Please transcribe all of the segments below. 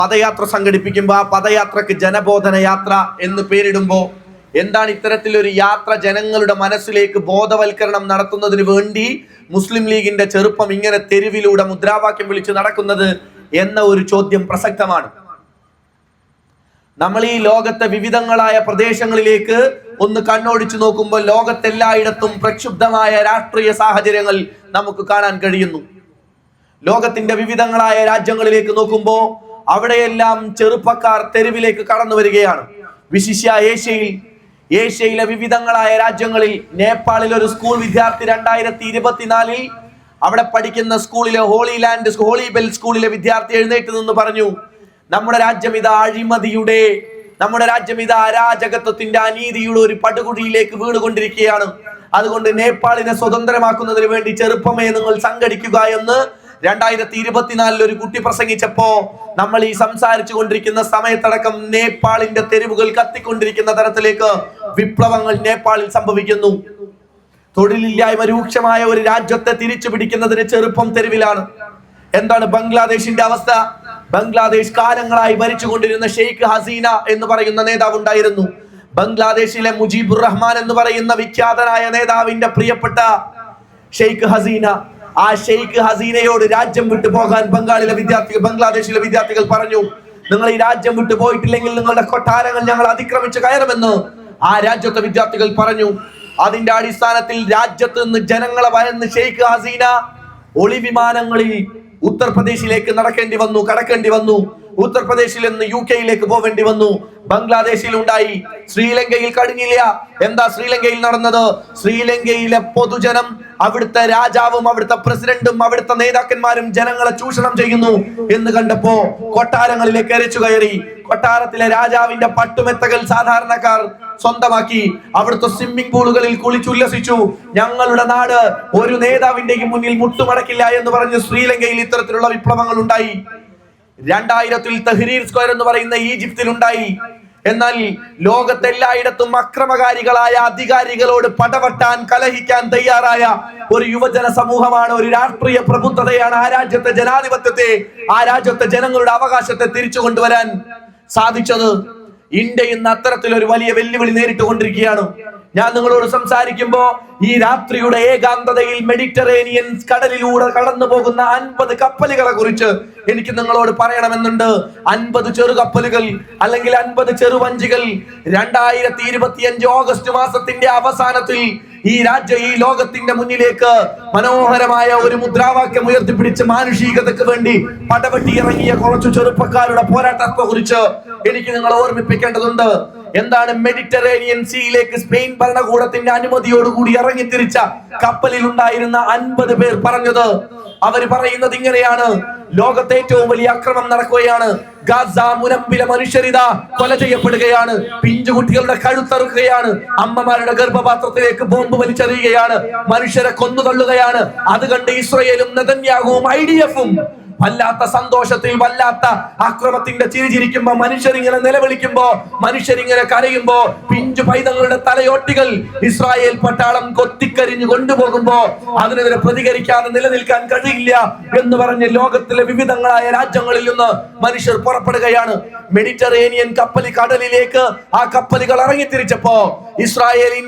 പദയാത്ര സംഘടിപ്പിക്കുമ്പോൾ ആ പദയാത്രക്ക് ജനബോധന യാത്ര എന്ന് പേരിടുമ്പോൾ എന്താണ് ഇത്തരത്തിലൊരു യാത്ര ജനങ്ങളുടെ മനസ്സിലേക്ക് ബോധവൽക്കരണം നടത്തുന്നതിന് വേണ്ടി മുസ്ലിം ലീഗിന്റെ ചെറുപ്പം ഇങ്ങനെ തെരുവിലൂടെ മുദ്രാവാക്യം വിളിച്ച് നടക്കുന്നത് എന്ന ഒരു ചോദ്യം പ്രസക്തമാണ്. നമ്മൾ ഈ ലോകത്തെ വിവിധങ്ങളായ പ്രദേശങ്ങളിലേക്ക് ഒന്ന് കണ്ണോടിച്ചു നോക്കുമ്പോൾ ലോകത്തെല്ലായിടത്തും പ്രക്ഷുബ്ധമായ രാഷ്ട്രീയ സാഹചര്യങ്ങൾ നമുക്ക് കാണാൻ കഴിയുന്നു. ലോകത്തിന്റെ വിവിധങ്ങളായ രാജ്യങ്ങളിലേക്ക് നോക്കുമ്പോൾ അവിടെയെല്ലാം ചെറുപ്പക്കാർ തെരുവിലേക്ക് കടന്നു വരികയാണ്. വിശിഷ്യ ഏഷ്യയിലെ വിവിധങ്ങളായ രാജ്യങ്ങളിൽ നേപ്പാളിൽ ഒരു സ്കൂൾ വിദ്യാർത്ഥി 2024 അവിടെ പഠിക്കുന്ന സ്കൂളിലെ ഹോളി ബെൽ സ്കൂളിലെ വിദ്യാർത്ഥി എഴുന്നേറ്റ് നിന്ന് പറഞ്ഞു, നമ്മുടെ രാജ്യം ഇത് അഴിമതിയുടെ, നമ്മുടെ രാജ്യം ഇത് അരാജകത്വത്തിന്റെ, അനീതിയുടെ ഒരു പടുകുഴിയിലേക്ക് വീണുകൊണ്ടിരിക്കുകയാണ്. അതുകൊണ്ട് നേപ്പാളിനെ സ്വതന്ത്രമാക്കുന്നതിന് വേണ്ടി ചെറുപ്പമേ നിങ്ങൾ സംഘടിക്കുക എന്ന് 2024 ഒരു കുട്ടി പ്രസംഗിച്ചപ്പോ നമ്മൾ ഈ സംസാരിച്ചു കൊണ്ടിരിക്കുന്ന സമയത്തടക്കം നേപ്പാളിന്റെ തെരുവുകൾ കത്തിക്കൊണ്ടിരിക്കുന്ന തരത്തിലേക്ക് വിപ്ലവങ്ങൾ നേപ്പാളിൽ സംഭവിക്കുന്നു. തൊഴിലില്ലായ്മ രൂക്ഷമായ ഒരു രാജ്യത്തെ തിരിച്ചു പിടിക്കുന്നതിന് ചെറുപ്പം തെരുവിലാണ്. എന്താണ് ബംഗ്ലാദേശിന്റെ അവസ്ഥ? ബംഗ്ലാദേശ് കാലങ്ങളായി ഭരിച്ചുകൊണ്ടിരുന്ന ഷെയ്ഖ് ഹസീന എന്ന് പറയുന്ന നേതാവ് ഉണ്ടായിരുന്നു. ബംഗ്ലാദേശിലെ മുജീബുർ റഹ്മാൻ എന്ന് പറയുന്ന വിഖ്യാതനായ നേതാവിന്റെ പ്രിയപ്പെട്ട ഷെയ്ഖ് ഹസീന, ആ ഷെയ്ഖ് ഹസീനയോട് രാജ്യം വിട്ടു പോകാൻ ബംഗ്ലാദേശിലെ വിദ്യാർത്ഥികൾ പറഞ്ഞു, നിങ്ങൾ ഈ രാജ്യം വിട്ടു പോയിട്ടില്ലെങ്കിൽ നിങ്ങളുടെ കൊട്ടാരങ്ങൾ ഞങ്ങൾ അതിക്രമിച്ച് കയറുമെന്ന് ആ രാജ്യത്തെ വിദ്യാർത്ഥികൾ പറഞ്ഞു. അതിന്റെ അടിസ്ഥാനത്തിൽ രാജ്യത്ത് നിന്ന് ജനങ്ങളെ ഭയന്ന് ഷെയ്ഖ് ഹസീന ഒളിവിമാനങ്ങളിൽ ഉത്തർപ്രദേശിലേക്ക് കടക്കേണ്ടി വന്നു. ഉത്തർപ്രദേശിൽ നിന്ന് UK പോവേണ്ടി വന്നു. ബംഗ്ലാദേശിൽ ഉണ്ടായി, ശ്രീലങ്കയിൽ കഴിഞ്ഞില്ല. എന്താ ശ്രീലങ്കയിൽ നടന്നത്? ശ്രീലങ്കയിലെ പൊതുജനം, അവിടുത്തെ രാജാവും അവിടുത്തെ പ്രസിഡന്റും അവിടുത്തെ നേതാക്കന്മാരും ജനങ്ങളെ ചൂഷണം ചെയ്യുന്നു എന്ന് കണ്ടപ്പോ കൊട്ടാരങ്ങളിലേക്ക് അരച്ചു കയറി. കൊട്ടാരത്തിലെ രാജാവിന്റെ പട്ടുമെത്തകൾ സാധാരണക്കാർ സ്വന്തമാക്കി. അവിടുത്തെ സ്വിമ്മിംഗ് പൂളുകളിൽ കുളിച്ചുല്ലസിച്ചു. ഞങ്ങളുടെ നാട് ഒരു നേതാവിന്റെയും മുന്നിൽ മുട്ടുമടക്കില്ല എന്ന് പറഞ്ഞ് ശ്രീലങ്കയിൽ ഇത്തരത്തിലുള്ള വിപ്ലവങ്ങൾ ഉണ്ടായി. 2000 തഹ്രീർ സ്ക്വയർ എന്ന് പറയുന്ന ഈജിപ്തിൽ ഉണ്ടായി. എന്നാൽ ലോകത്തെല്ലായിടത്തും അക്രമകാരികളായ അധികാരികളോട് പടവട്ടാൻ, കലഹിക്കാൻ തയ്യാറായ ഒരു യുവജന സമൂഹമാണ്, ഒരു രാഷ്ട്രീയ പ്രബുദ്ധതയാണ് ആ രാജ്യത്തെ ജനാധിപത്യത്തെ, ആ രാജ്യത്തെ ജനങ്ങളുടെ അവകാശത്തെ തിരിച്ചു കൊണ്ടുവരാൻ സാധിച്ചത്. ഇന്ത്യ ഇന്ന് അത്തരത്തിലൊരു വലിയ വെല്ലുവിളി നേരിട്ട് കൊണ്ടിരിക്കുകയാണ്. ഞാൻ നിങ്ങളോട് സംസാരിക്കുമ്പോ ഈ രാത്രിയുടെ ഏകാന്തതയിൽ മെഡിറ്ററേനിയൻ കടലിലൂടെ കടന്നു പോകുന്ന 50 കപ്പലുകളെ കുറിച്ച് എനിക്ക് നിങ്ങളോട് പറയണമെന്നുണ്ട്. 50 ചെറുകപ്പലുകൾ അല്ലെങ്കിൽ 50 ചെറുവഞ്ചികൾ 2025 ഓഗസ്റ്റ് മാസത്തിന്റെ അവസാനത്തിൽ ഈ ലോകത്തിന്റെ മുന്നിലേക്ക് മനോഹരമായ ഒരു മുദ്രാവാക്യം ഉയർത്തിപ്പിടിച്ച് മാനുഷികതയ്ക്ക് വേണ്ടി പടവെട്ടി ഇറങ്ങിയ കുറച്ചു ചെറുപ്പക്കാരുടെ പോരാട്ടത്തെ കുറിച്ച് എനിക്ക് നിങ്ങളെ ഓർമ്മിപ്പിക്കേണ്ടതുണ്ട്. എന്താണ് മെഡിറ്ററേനിയൻ സീയിലേക്ക് സ്പെയിൻ ഭരണകൂടത്തിന്റെ അനുമതിയോടുകൂടി ഇറങ്ങിത്തിരിച്ച കപ്പലിൽ ഉണ്ടായിരുന്ന 50 പേർ പറഞ്ഞത്? അവർ പറയുന്നത് ഇങ്ങനെയാണ്: ലോകത്തെ ഏറ്റവും വലിയ അക്രമം നടക്കുകയാണ്. ഗാസ മുനമ്പിലെ മനുഷ്യരിത കൊല ചെയ്യപ്പെടുകയാണ്. പിഞ്ചുകുട്ടികളുടെ കഴുത്തറുക്കുകയാണ്. അമ്മമാരുടെ ഗർഭപാത്രത്തിലേക്ക് ബോംബ് വലിച്ചെറിയുകയാണ്. മനുഷ്യരെ കൊന്നുതള്ളുകയാണ്. അത് കണ്ട് ഇസ്രയേലും നെതന്യാഹുവും IDF-ഉം വല്ലാത്ത സന്തോഷത്തിൽ, വല്ലാത്ത അക്രമത്തിന്റെ ചിരിച്ചിരിക്കുമ്പോ, മനുഷ്യരിങ്ങനെ നിലവിളിക്കുമ്പോ, മനുഷ്യരിങ്ങനെ കരയുമ്പോ, പിഞ്ചു പൈതങ്ങളുടെ തലയോട്ടികൾ ഇസ്രായേൽ പട്ടാളം കൊത്തിക്കരിഞ്ഞു കൊണ്ടുപോകുമ്പോ അതിനെതിരെ പ്രതികരിക്കാതെ നിലനിൽക്കാൻ കഴിയില്ല എന്ന് പറഞ്ഞ് ലോകത്തിലെ വിവിധങ്ങളായ രാജ്യങ്ങളിൽ നിന്ന് മനുഷ്യർ പുറപ്പെടുകയാണ്. മെഡിറ്ററേനിയൻ കടലിലേക്ക് ആ കപ്പലുകൾ ഇറങ്ങിത്തിരിച്ചപ്പോ ഇസ്രായേലി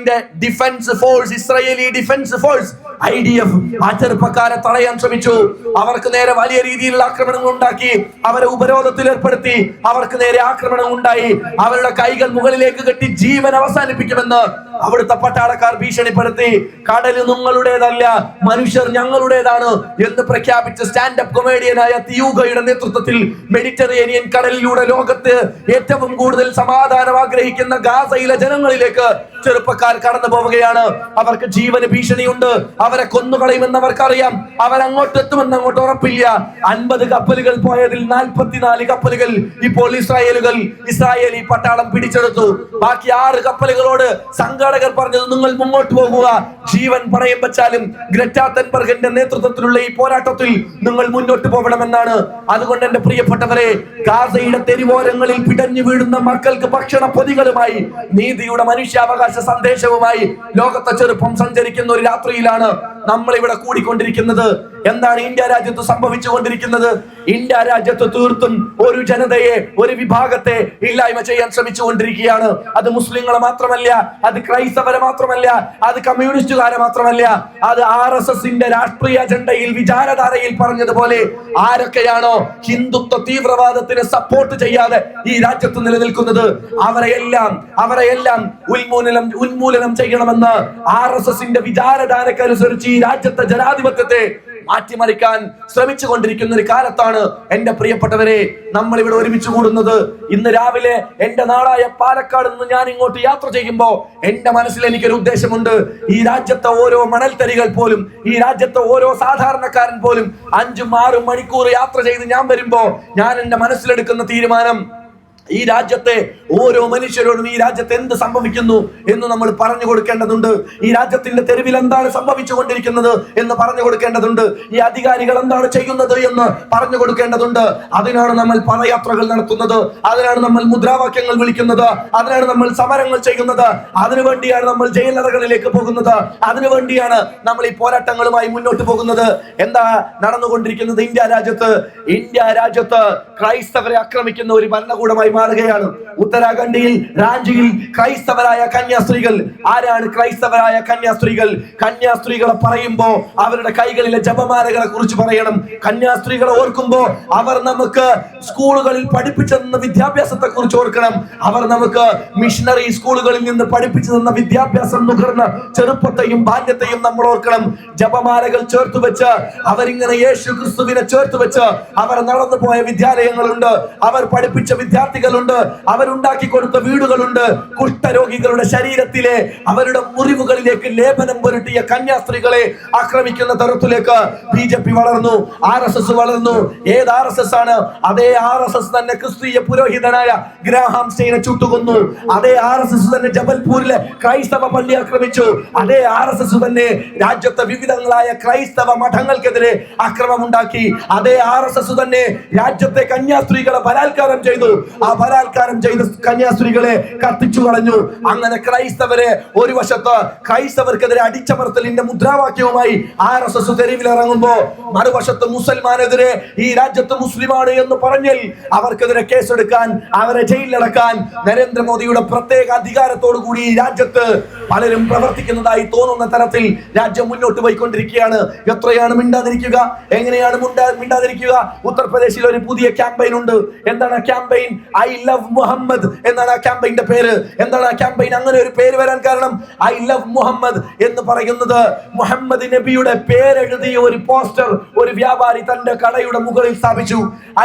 ഡിഫൻസ് ഫോഴ്സ് IDF ആ ചെറുപ്പക്കാരെ തടയാൻ ശ്രമിച്ചു. അവർക്ക് നേരെ വലിയ രീതിയിലുള്ള ആക്രമണങ്ങൾ ഉണ്ടാക്കി, അവരെ ഉപരോധത്തിൽ ഏർപ്പെടുത്തി. അവർക്ക് നേരെ ആക്രമണം ഉണ്ടായി. അവരുടെ കൈകൾ മുകളിലേക്ക് കെട്ടി ജീവൻ അവസാനിപ്പിക്കുമെന്ന് അവിടുത്തെ പട്ടാളക്കാർ ഭീഷണിപ്പെടുത്തി. കടല് നിങ്ങളുടേതല്ല, മനുഷ്യർ ഞങ്ങളുടേതാണ് എന്ന് പ്രഖ്യാപിച്ച സ്റ്റാൻഡപ്പ് കൊമേഡിയനായ തിയൂഗയുടെ നേതൃത്വത്തിൽ മെഡിറ്ററേനിയൻ കടലിലൂടെ ലോകത്ത് ഏറ്റവും കൂടുതൽ സമാധാനം ആഗ്രഹിക്കുന്ന ഗാസയിലെ ജനങ്ങളിലേക്ക് ചെറുപ്പക്കാർ കടന്നു പോവുകയാണ്. അവർക്ക് ജീവന് ഭീഷണിയുണ്ട്. അവരെ കൊന്നുകളയുമെന്ന് അവർക്കറിയാം. അവരങ്ങോട്ട് എത്തുമെന്ന് അങ്ങോട്ട് ഉറപ്പില്ല. 50 കപ്പലുകൾ പോയതിൽ 44 കപ്പലുകൾ ഇപ്പോൾ ഇസ്രായേലി പട്ടാളം പിടിച്ചെടുത്തു. ബാക്കി 6 കപ്പലുകളോട് സംഘാടകർ പറഞ്ഞത് നിങ്ങൾ മുന്നോട്ട് പോകുക, ജീവൻ പണയം വെച്ചാലും ഗ്രെറ്റാ തൻബർഗിന്റെ നേതൃത്വത്തിലുള്ള ഈ പോരാട്ടത്തിൽ നിങ്ങൾ മുന്നോട്ട് പോകണമെന്നാണ്. അതുകൊണ്ട് എന്റെ പ്രിയപ്പെട്ടവരെ, ഗാസയുടെ തെരുവോരങ്ങളിൽ പിടഞ്ഞു വീഴുന്ന മക്കൾക്ക് ഭക്ഷണ പൊതികളുമായി, നീതിയുടെ മനുഷ്യാവകാശ സന്ദേശവുമായി ലോകത്തെ ചെറുപ്പം സഞ്ചരിക്കുന്ന ഒരു രാത്രിയിലാണ് നമ്മൾ ഇവിടെ കൂടിക്കൊണ്ടിരിക്കുന്നത്. എന്താണ് ഇന്ത്യ രാജ്യത്ത് സംഭവിച്ചുകൊണ്ടിരിക്കുന്നത്? ഇന്ത്യ രാജ്യത്ത് തീർത്തും ഒരു ജനതയെ, ഒരു വിഭാഗത്തെ ഇല്ലായ്മ ചെയ്യാൻ ശ്രമിച്ചുകൊണ്ടിരിക്കുകയാണ്. അത് മുസ്ലിങ്ങളെ മാത്രമല്ല, അത് ക്രൈസ്തവരെ മാത്രമല്ല, അത് കമ്മ്യൂണിസ്റ്റുകാരെ മാത്രമല്ല, അത് RSSന്റെ രാഷ്ട്രീയ അജണ്ടയിൽ, വിചാരധാരയിൽ പറഞ്ഞതുപോലെ ആരൊക്കെയാണോ ഹിന്ദുത്വ തീവ്രവാദത്തിന് സപ്പോർട്ട് ചെയ്യാതെ ഈ രാജ്യത്ത് നിലനിൽക്കുന്നത് അവരെയെല്ലാം ഉന്മൂലനം ചെയ്യണമെന്ന് RSSന്റെ വിചാരധാരക്കനുസരിച്ച് ഈ രാജ്യത്തെ ജനാധിപത്യത്തെ മാറ്റിമറിക്കാൻ ശ്രമിച്ചു കൊണ്ടിരിക്കുന്ന ഒരു കാലത്താണ് എന്റെ പ്രിയപ്പെട്ടവരെ നമ്മൾ ഇവിടെ ഒരുമിച്ച് കൂടുന്നത്. ഇന്ന് രാവിലെ എന്റെ നാടായ പാലക്കാട് നിന്ന് ഞാൻ ഇങ്ങോട്ട് യാത്ര ചെയ്യുമ്പോ എന്റെ മനസ്സിൽ എനിക്കൊരു ഉദ്ദേശമുണ്ട്. ഈ രാജ്യത്തെ ഓരോ മണൽത്തരികൾ പോലും, ഈ രാജ്യത്തെ ഓരോ സാധാരണക്കാരൻ പോലും 5-6 മണിക്കൂർ യാത്ര ചെയ്ത് ഞാൻ വരുമ്പോ ഞാൻ എന്റെ മനസ്സിലെടുക്കുന്ന തീരുമാനം, ഈ രാജ്യത്തെ ഓരോ മനുഷ്യരോടും ഈ രാജ്യത്ത് എന്ത് സംഭവിക്കുന്നു എന്ന് നമ്മൾ പറഞ്ഞു കൊടുക്കേണ്ടതുണ്ട്. ഈ രാജ്യത്തിന്റെ തെരുവിൽ എന്താണ് സംഭവിച്ചുകൊണ്ടിരിക്കുന്നത് എന്ന് പറഞ്ഞു കൊടുക്കേണ്ടതുണ്ട്. ഈ അധികാരികൾ എന്താണ് ചെയ്യുന്നത് എന്ന് പറഞ്ഞു കൊടുക്കേണ്ടതുണ്ട്. അതിനാണ് നമ്മൾ പദയാത്രകൾ നടത്തുന്നത്, അതിനാണ് നമ്മൾ മുദ്രാവാക്യങ്ങൾ വിളിക്കുന്നത്, അതിനാണ് നമ്മൾ സമരങ്ങൾ ചെയ്യുന്നത്, അതിനുവേണ്ടിയാണ് നമ്മൾ ജയിലറകളിലേക്ക് പോകുന്നത്, അതിനുവേണ്ടിയാണ് നമ്മൾ ഈ പോരാട്ടങ്ങളുമായി മുന്നോട്ട് പോകുന്നത്. എന്താ നടന്നുകൊണ്ടിരിക്കുന്നത് ഇന്ത്യ രാജ്യത്ത്? ക്രൈസ്തവരെ ആക്രമിക്കുന്ന ഒരു ഭരണകൂടമായി മാറുകയാണ്. ഉത്തരാഖണ്ഡിൽ റാഞ്ചിയിൽ ക്രൈസ്തവരായ കന്യാസ്ത്രീകൾ. ആരാണ് ക്രൈസ്തവരായ കന്യാസ്ത്രീകൾ? കന്യാസ്ത്രീകളെ പറയുമ്പോ അവരുടെ കൈകളിലെ ജപമാലകളെ കുറിച്ച് പറയണം. കന്യാസ്ത്രീകളെ ഓർക്കുമ്പോ അവർ നമുക്ക് സ്കൂളുകളിൽ പഠിപ്പിച്ചു തന്ന വിദ്യാഭ്യാസത്തെ കുറിച്ച് ഓർക്കണം. അവർ നമുക്ക് മിഷണറി സ്കൂളുകളിൽ നിന്ന് പഠിപ്പിച്ചു തന്ന വിദ്യാഭ്യാസം നുകർന്ന ചെറുപ്പത്തെയും ബാല്യത്തെയും നമ്മൾ ഓർക്കണം. ജപമാലകൾ ചേർത്ത് വെച്ച് അവരിങ്ങനെ യേശു ക്രിസ്തുവിനെ ചേർത്ത് വെച്ച് അവർ നടന്നു പോയ വിദ്യാലയങ്ങളുണ്ട്, അവർ പഠിപ്പിച്ച വിദ്യാർത്ഥികളുണ്ട്, അവരുണ്ടാക്കി കൊടുത്ത വീടുകളുണ്ട്. കുഷ്ഠരോഗികളുടെ ശരീരത്തിലെ അവരുടെ മുറിവുകളിലേക്ക് ലേപനം പുരട്ടിയ കന്യാസ്ത്രീകളെ ആക്രമിക്കുന്ന തരത്തിലേക്ക് BJP വളർന്നു, RSS വളർന്നു. ഏത് RSS ആണ്? അതേ RSS തന്നെ ക്രിസ്തീയ പുരോഹിതനായ ഗ്രഹാം സ്റ്റെയിനെ ചുട്ടുകൊന്നു. അതേ RSS തന്നെ ജബൽപൂരിലെ ക്രൈസ്തവ പള്ളി ആക്രമിച്ചു. അതേ RSS തന്നെ രാജ്യത്തെ വിവിധങ്ങളായ ക്രൈസ്തവ മഠങ്ങൾക്കെതിരെ ആക്രമമുണ്ടാക്കി. അതേ RSS തന്നെ രാജ്യത്തെ കന്യാസ്ത്രീകളെ ബലാത്കാരം ചെയ്തു. ആ ബലാത്കാരം ചെയ്ത കന്യാസ്ത്രീകളെ കത്തിച്ചു കളഞ്ഞു. അങ്ങനെ ക്രൈസ്തവരെ ഒരു വശത്ത് ക്രൈസ്തവർക്കെതിരെ അടിച്ചമർത്തലിന്റെ മുദ്രാവാക്യവുമായി RSS തെരുവിലിറങ്ങുമ്പോ, മറുവശത്ത് മുസൽമാനെതിരെ ഈ രാജ്യത്ത് മുസ്ലിമാണ് എന്ന് പറഞ്ഞാൽ അവർക്കെതിരെ കേസെടുക്കാൻ, അവരെ ജയിലിലടക്കാൻ നരേന്ദ്രമോദിയുടെ പ്രത്യേക അധികാരത്തോടു കൂടി ഈ രാജ്യത്ത് പലരും പ്രവർത്തിക്കുന്നതായി തോന്നുന്ന തരത്തിൽ രാജ്യം മുന്നോട്ട് പോയിക്കൊണ്ടിരിക്കുകയാണ്. എത്രയാണ് മിണ്ടാതിരിക്കുക? എങ്ങനെയാണ് മിണ്ടാതിരിക്കുക? ഉത്തർപ്രദേശിൽ ഒരു പുതിയ ക്യാമ്പയിൻ ഉണ്ട്. എന്താണ് ക്യാമ്പയിൻ? ഐ ലവ് മുഹമ്മദ് എന്നാണ് ആ ക്യാമ്പയിന്റെ പേര്. എന്താണ് ആ ക്യാമ്പയിൻ അങ്ങനെ ഒരു പേര് വരാൻ കാരണം? ഐ ലവ് മുഹമ്മദ് എന്ന് പറയുന്നത് മുഹമ്മദ് നബിയുടെ പേരെഴുതിയ ഒരു പോസ്റ്റർ ഒരു വ്യാപാരി തന്റെ കടയുടെ മുകളിൽ സ്ഥാപിച്ചു.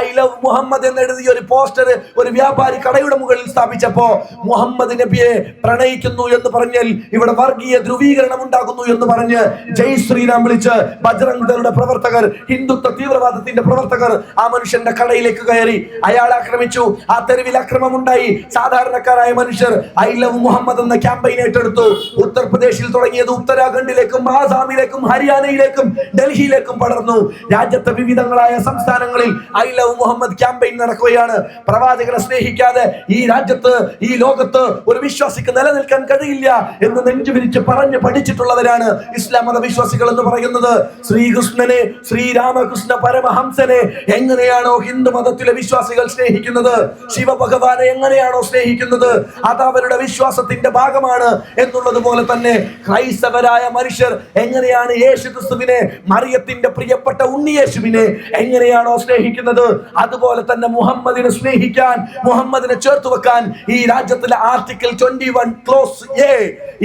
ഐ ലവ് മുഹമ്മദ് എന്ന് എഴുതിയ ഒരു പോസ്റ്റർ ഒരു വ്യാപാരി കടയുടെ മുകളിൽ സ്ഥാപിച്ചപ്പോ മുഹമ്മദ് നബിയെ പ്രണയിക്കുന്നു എന്ന് പറഞ്ഞാൽ ഇവിടെ വർഗീയ ധ്രുവീകരണം ഉണ്ടാകുന്നു എന്ന് പറഞ്ഞ് ജയ് ശ്രീരാം വിളിച്ച് ബജ്റംഗ് ദളുടെ പ്രവർത്തകർ, ഹിന്ദുത്വ തീവ്രവാദത്തിന്റെ പ്രവർത്തകർ ആ മനുഷ്യന്റെ കടയിലേക്ക് കയറി അയാളെ ആക്രമിച്ചു. ആ തെരുവിൽ അക്രമമുണ്ടായി. സാധാരണക്കാരായ മനുഷ്യർ ഐ ലവ് മുഹമ്മദ് എന്ന ക്യാമ്പയിൻ ഏറ്റെടുത്തു. ഉത്തർപ്രദേശിൽ തുടങ്ങിയത് ഉത്തരാഖണ്ഡിലേക്കും ആസാമിലേക്കും ഹരിയാനയിലേക്കും ഡൽഹിയിലേക്കും പടർന്നു. രാജ്യത്തെ വിവിധങ്ങളായ സംസ്ഥാനങ്ങളിൽ ഐ ലവ് മുഹമ്മദ് ക്യാമ്പയിൻ നടക്കുകയാണ്. പ്രവാചകനെ സ്നേഹിക്കാതെ ഈ രാജ്യത്ത്, ഈ ലോകത്ത് ഒരു വിശ്വാസിക്ക് നിലനിൽക്കാൻ കഴിയില്ല എന്ന് നെഞ്ചുവിരിച്ച് പറഞ്ഞ് പഠിച്ചിട്ടുള്ളവരാണ് ഇസ്ലാം മത വിശ്വാസികൾ എന്ന് പറയുന്നത്. ശ്രീകൃഷ്ണനെ, ശ്രീരാമകൃഷ്ണ പരമഹംസനെ എങ്ങനെയാണോ ഹിന്ദു മതത്തിലെ വിശ്വാസികൾ സ്നേഹിക്കുന്നത്, ശിവഭഗവാനെ എങ്ങനെയാണോ സ്നേഹിക്കുന്നത്, അത് അവരുടെ വിശ്വാസത്തിന്റെ ഭാഗമാണ് എന്നുള്ളത് പോലെ തന്നെ ക്രൈസ്തവരായ മനുഷ്യർ എങ്ങനെയാണ് യേശു ക്രിസ്തുവിനെ, മറിയത്തിന്റെ പ്രിയപ്പെട്ട ഉണ്ണിയേശുവിനെ എങ്ങനെയാണോ സ്നേഹിക്കുന്നത്, അതുപോലെ തന്നെ മുഹമ്മദിനെ സ്നേഹിക്കാൻ, മുഹമ്മദിനെ ചേർത്ത് വെക്കാൻ ഈ രാജ്യത്തിലെ ആർട്ടിക്കിൾ 21 ക്ലോസ് എ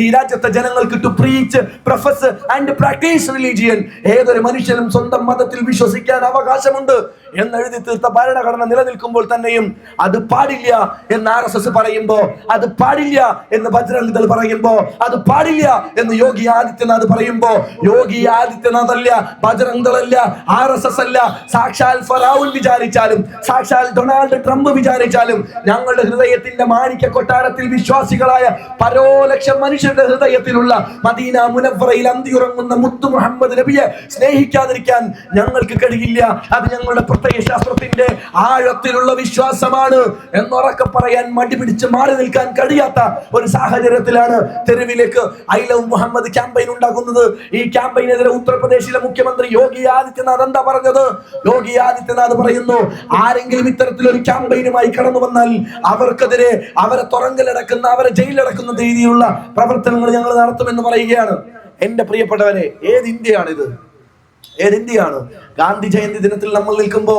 ഈ രാജ്യത്തെ ജനങ്ങൾക്ക് to preach, profess and practise religion, ഏതൊരു മനുഷ്യനും സ്വന്തം മതത്തിൽ വിശ്വസിക്കാൻ അവകാശമുണ്ട് എന്നെഴുതി തീർത്ത ഭരണഘടന നിലനിൽക്കുമ്പോൾ തന്നെയും അത് പാടില്ല എന്ന് RSS പറയുമ്പോ, അത് പാടില്ല എന്ന് ബജ്റംഗ് ദൾ പറയുമ്പോ, അത് പാടില്ല എന്ന് യോഗി ആദിത്യനാഥ് പറയുമ്പോ, യോഗി ആദിത്യനാഥ് അല്ല, ബജ്റംഗ് ദൾ അല്ല, RSS അല്ല, സാക്ഷാൽ ഫറാവുൻ വിചാരിച്ചാലും, സാക്ഷാൽ ഡൊണാൾഡ് ട്രംപ് വിചാരിച്ചാലും, ഞങ്ങളുടെ ഹൃദയത്തിന്റെ മാണിക്യ കൊട്ടാരത്തിൽ വിശ്വാസികളായ പരോലക്ഷം മനുഷ്യരുടെ ഹൃദയത്തിലുള്ള മദീന മുനവ്വറയിൽ അന്തിയുറങ്ങുന്ന മുത്തു മുഹമ്മദ് നബിയെ സ്നേഹിക്കാതിരിക്കാൻ ഞങ്ങൾക്ക് കഴിയില്ല. അത് ഞങ്ങളുടെ പ്രത്യയശാസ്ത്രത്തിന്റെ ആഴത്തിലുള്ള വിശ്വാസമാണ് എന്നുറക്കെ പറയാൻ മടി പിടിച്ച് മാറി നിൽക്കാൻ കഴിയാത്ത ഒരു സാഹചര്യത്തിലാണ് തെരുവിലേക്ക് ഐ ലവ് മുഹമ്മദ് ക്യാമ്പയിൻ ഉണ്ടാകുന്നത്. ഈ ക്യാമ്പയിനെതിരെ ഉത്തർപ്രദേശിലെ മുഖ്യമന്ത്രി യോഗി ആദിത്യനാഥ് എന്താ പറഞ്ഞത്? യോഗി ആദിത്യനാഥ് പറയുന്നു, ആരെങ്കിലും ഇത്തരത്തിലൊരു ക്യാമ്പയിനുമായി കടന്നു വന്നാൽ അവർക്കെതിരെ അവരെ തുറങ്കലടക്കുന്ന, അവരെ ജയിലടക്കുന്ന രീതിയിലുള്ള പ്രവർത്തനങ്ങൾ ഞങ്ങൾ നടത്തുമെന്ന് പറയുകയാണ്. എന്റെ പ്രിയപ്പെട്ടവരെ, ഏത് ഇന്ത്യയാണിത്? ഏത് ഇന്ത്യയാണ്? ഗാന്ധി ജയന്തി ദിനത്തിൽ നമ്മൾ നിൽക്കുമ്പോ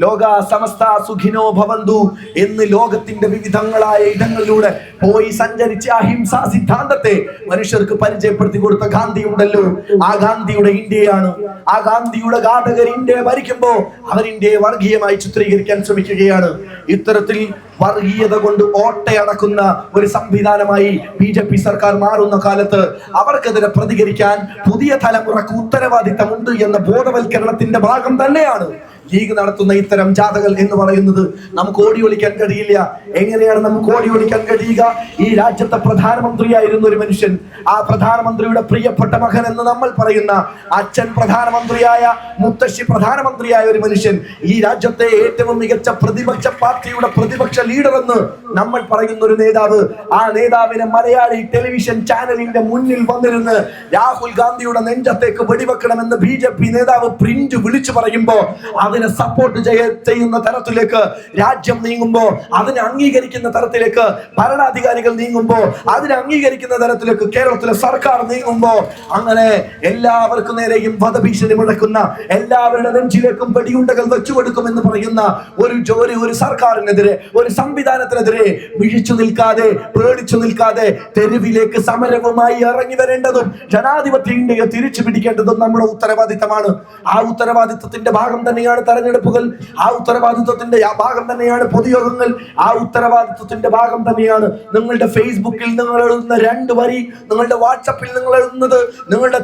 ലോക സമസ്ത സുഖിനോ ഭവന്തു എന്ന് ലോകത്തിന്റെ വിവിധങ്ങളായ ഇടങ്ങളിലൂടെ പോയി സഞ്ചരിച്ച അഹിംസാ സിദ്ധാന്തത്തെ മനുഷ്യർക്ക് പരിചയപ്പെടുത്തി കൊടുത്ത ഗാന്ധി ഉണ്ടല്ലോ, ആ ഗാന്ധിയുടെ ഇന്ത്യയാണ്. ആ ഗാന്ധിയുടെ ഘാതകർ ഇന്ത്യയെ ഭരിക്കുമ്പോ അവർ ഇന്ത്യയെ വർഗീയമായി ചിത്രീകരിക്കാൻ ശ്രമിക്കുകയാണ്. ഇത്തരത്തിൽ വർഗീയത കൊണ്ട് ഓട്ടയടക്കുന്ന ഒരു സംവിധാനമായി BJP സർക്കാർ മാറുന്ന കാലത്ത് അവർക്കെതിരെ പ്രതികരിക്കാൻ പുതിയ തലമുറക്ക് ഉത്തരവാദിത്തമുണ്ട് എന്ന ബോധവൽക്കരണത്തിന്റെ ഭാഗം തന്നെയാണ് ലീഗ് നടത്തുന്ന ഇത്തരം ജാഥകൾ എന്ന് പറയുന്നത്. നമുക്ക് ഓടി ഒളിക്കാൻ കഴിയില്ല. എങ്ങനെയാണ് നമുക്ക് ഓടി ഒളിക്കാൻ കഴിയുക? ഈ രാജ്യത്തെ പ്രധാനമന്ത്രിയായിരുന്ന ഒരു മനുഷ്യൻ, ആ പ്രധാനമന്ത്രിയുടെ പ്രിയപ്പെട്ട മകൻ എന്ന് നമ്മൾ പറയുന്ന, അച്ഛൻ പ്രധാനമന്ത്രിയായ, മുത്തശ്ശി പ്രധാനമന്ത്രിയായ ഒരു മനുഷ്യൻ, ഈ രാജ്യത്തെ ഏറ്റവും മികച്ച പ്രതിപക്ഷ പാർട്ടിയുടെ പ്രതിപക്ഷ ലീഡർ എന്ന് നമ്മൾ പറയുന്ന ഒരു നേതാവ്, ആ നേതാവിനെ മലയാളി ടെലിവിഷൻ ചാനലിന്റെ മുന്നിൽ വന്നിരുന്ന് രാഹുൽ ഗാന്ധിയുടെ നെഞ്ചത്തേക്ക് വെടിവെക്കണമെന്ന് BJP നേതാവ് പ്രിന്റ് വിളിച്ചു പറയുമ്പോ അതിനെ സപ്പോർട്ട് ചെയ്യുന്ന തരത്തിലേക്ക് രാജ്യം നീങ്ങുമ്പോ, അതിനെ അംഗീകരിക്കുന്ന തരത്തിലേക്ക് ഭരണാധികാരികൾ നീങ്ങുമ്പോ, അതിനെ അംഗീകരിക്കുന്ന തരത്തിലേക്ക് കേരളത്തിലെ സർക്കാർ നീങ്ങുമ്പോ, അങ്ങനെ എല്ലാവർക്കും നേരെയും വധഭീഷണി മുഴക്കുന്ന, എല്ലാവരുടെ നെഞ്ചിലേക്കും വെടിയുണ്ടകൾ വെച്ചുകൊടുക്കുമെന്ന് പറയുന്ന ഒരു സർക്കാരിനെതിരെ, ഒരു സംവിധാനത്തിനെതിരെ വിഴിച്ചു നിൽക്കാതെ, പേടിച്ചു നിൽക്കാതെ തെരുവിലേക്ക് സമരവുമായി ഇറങ്ങി വരേണ്ടതും ജനാധിപത്യ ഇന്ത്യയെ തിരിച്ചു പിടിക്കേണ്ടതും നമ്മുടെ ഉത്തരവാദിത്തമാണ്. ആ ഉത്തരവാദിത്തത്തിന്റെ ഭാഗം തന്നെയാണ് തെരഞ്ഞെടുപ്പുകൾ, ആ ഉത്തരവാദിത്വത്തിന്റെ ഭാഗം തന്നെയാണ് പൊതുയോഗങ്ങൾ, ആ ഉത്തരവാദിത്വത്തിന്റെ ഭാഗം തന്നെയാണ് നിങ്ങളുടെ ഫേസ്ബുക്കിൽ നിങ്ങൾ എഴുതുന്ന 2 വരി, നിങ്ങളുടെ വാട്സപ്പിൽ നിങ്ങൾ എഴുതുന്നത്, നിങ്ങളുടെ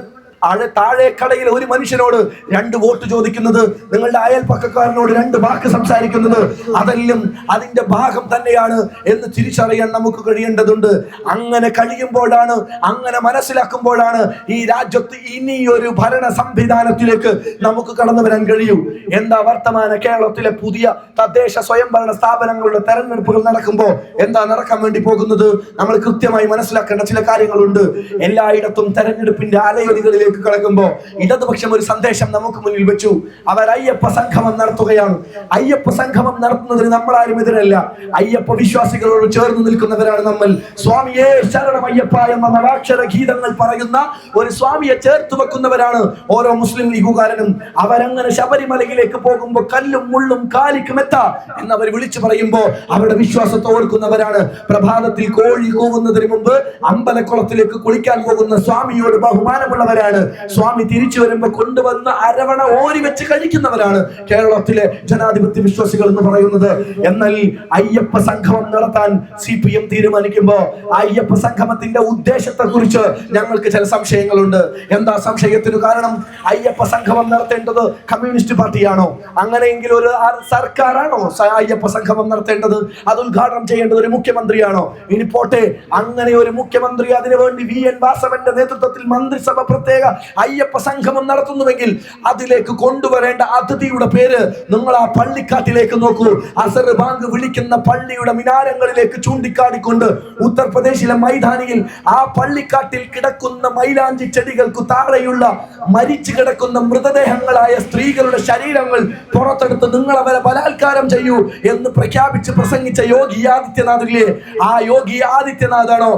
താഴേക്കടയിൽ ഒരു മനുഷ്യനോട് 2 വോട്ട് ചോദിക്കുന്നത്, നിങ്ങളുടെ അയൽപ്പക്കക്കാരനോട് 2 വാക്ക് സംസാരിക്കുന്നത്, അതെല്ലാം അതിന്റെ ഭാഗം തന്നെയാണ് എന്ന് തിരിച്ചറിയാൻ നമുക്ക് കഴിയേണ്ടതുണ്ട്. അങ്ങനെ കഴിയുമ്പോഴാണ്, അങ്ങനെ മനസ്സിലാക്കുമ്പോഴാണ് ഈ രാജ്യത്ത് ഇനിയൊരു ഭരണ സംവിധാനത്തിലേക്ക് നമുക്ക് കടന്നു വരാൻ കഴിയൂ. എന്താ വർത്തമാന കേരളത്തിലെ പുതിയ തദ്ദേശ സ്വയംഭരണ സ്ഥാപനങ്ങളുടെ തെരഞ്ഞെടുപ്പുകൾ നടക്കുമ്പോൾ എന്താ നടക്കാൻ വേണ്ടി പോകുന്നത്? നമ്മൾ കൃത്യമായി മനസ്സിലാക്കേണ്ട ചില കാര്യങ്ങളുണ്ട്. എല്ലായിടത്തും തെരഞ്ഞെടുപ്പിന്റെ അലയൊലികളിലേക്ക് കടക്കുമ്പോ ഇടതുപക്ഷം ഒരു സന്ദേശം നമുക്ക് മുന്നിൽ വെച്ചു. അവർ അയ്യപ്പ സംഗമം നടത്തുകയാണ്. അയ്യപ്പ സംഗമം നടത്തുന്നതിന് നമ്മൾ ആരും എതിരല്ല. അയ്യപ്പ വിശ്വാസികളോട് ചേർന്ന് നിൽക്കുന്നവരാണ് നമ്മൾ. സ്വാമിയെ ശരണമയ്യപ്പ എന്ന നവാക്ഷര ഗീതങ്ങൾ പറയുന്ന ഒരു സ്വാമിയെ ചേർത്ത് വെക്കുന്നവരാണ് ഓരോ മുസ്ലിം ലീഗുകാരനും. അവരങ്ങനെ ശബരിമലയിലേക്ക് പോകുമ്പോൾ കല്ലും മുള്ളും കാലിക്കുമെത്ത എന്നവർ വിളിച്ചു പറയുമ്പോൾ അവരുടെ വിശ്വാസത്തെ ഓർക്കുന്നവരാണ്. പ്രഭാതത്തിൽ കോഴി കൂവുന്നതിന് മുമ്പ് അമ്പലക്കുളത്തിലേക്ക് കുളിക്കാൻ പോകുന്ന സ്വാമിയോട് ബഹുമാനമുള്ളവരാണ്. സ്വാമി തിരിച്ചു വരുമ്പോ കൊണ്ടുവന്ന് അരവണ ഓരി വെച്ച് കഴിക്കുന്നവരാണ് കേരളത്തിലെ ജനാധിപത്യ വിശ്വാസികൾ എന്ന് പറയുന്നത്. എന്നാൽ അയ്യപ്പ സംഗമം നടത്താൻ CPM തീരുമാനിക്കുമ്പോ അയ്യപ്പ സംഗമത്തിന്റെ ഉദ്ദേശത്തെ കുറിച്ച് ഞങ്ങൾക്ക് ചില സംശയങ്ങളുണ്ട്. എന്താ സംശയത്തിന് കാരണം? അയ്യപ്പ സംഗമം നടത്തേണ്ടത് കമ്മ്യൂണിസ്റ്റ് പാർട്ടിയാണോ? അങ്ങനെയെങ്കിൽ ഒരു സർക്കാരാണോ അയ്യപ്പ സംഗമം നടത്തേണ്ടത്? അത് ഉദ്ഘാടനം ചെയ്യേണ്ടത് ഒരു മുഖ്യമന്ത്രിയാണോ? ഇനി പോട്ടെ, അങ്ങനെ ഒരു മുഖ്യമന്ത്രി അതിനുവേണ്ടി VN വാസവന്റെ നേതൃത്വത്തിൽ മന്ത്രിസഭ പ്രത്യേക അയ്യപ്പ സംഗമം നടത്തുന്നുവെങ്കിൽ അതിലേക്ക് കൊണ്ടുവരേണ്ട അതിഥിയുടെ പേര് നിങ്ങൾ ആ പള്ളിക്കാട്ടിലേക്ക് നോക്കൂ. അസർ ബാങ്ക് വിളിക്കുന്ന പള്ളിയുടെ മിനാരങ്ങളിലേക്ക് ചൂണ്ടിക്കാണിക്കൊണ്ട് ഉത്തർപ്രദേശിലെ മൈതാനിയിൽ ആ പള്ളിക്കാട്ടിൽ കിടക്കുന്ന മൈലാഞ്ചി ചെടികൾക്ക് താഴെയുള്ള മരിച്ചു കിടക്കുന്ന മൃതദേഹങ്ങളായ സ്ത്രീകളുടെ ശരീരങ്ങൾ പുറത്തെടുത്ത് നിങ്ങൾ അവരെ ബലാത്കാരം ചെയ്യൂ എന്ന് പ്രഖ്യാപിച്ച് പ്രസംഗിച്ച യോഗി ആദിത്യനാഥില്ലേ, ആ യോഗി ആദിത്യനാഥാണോ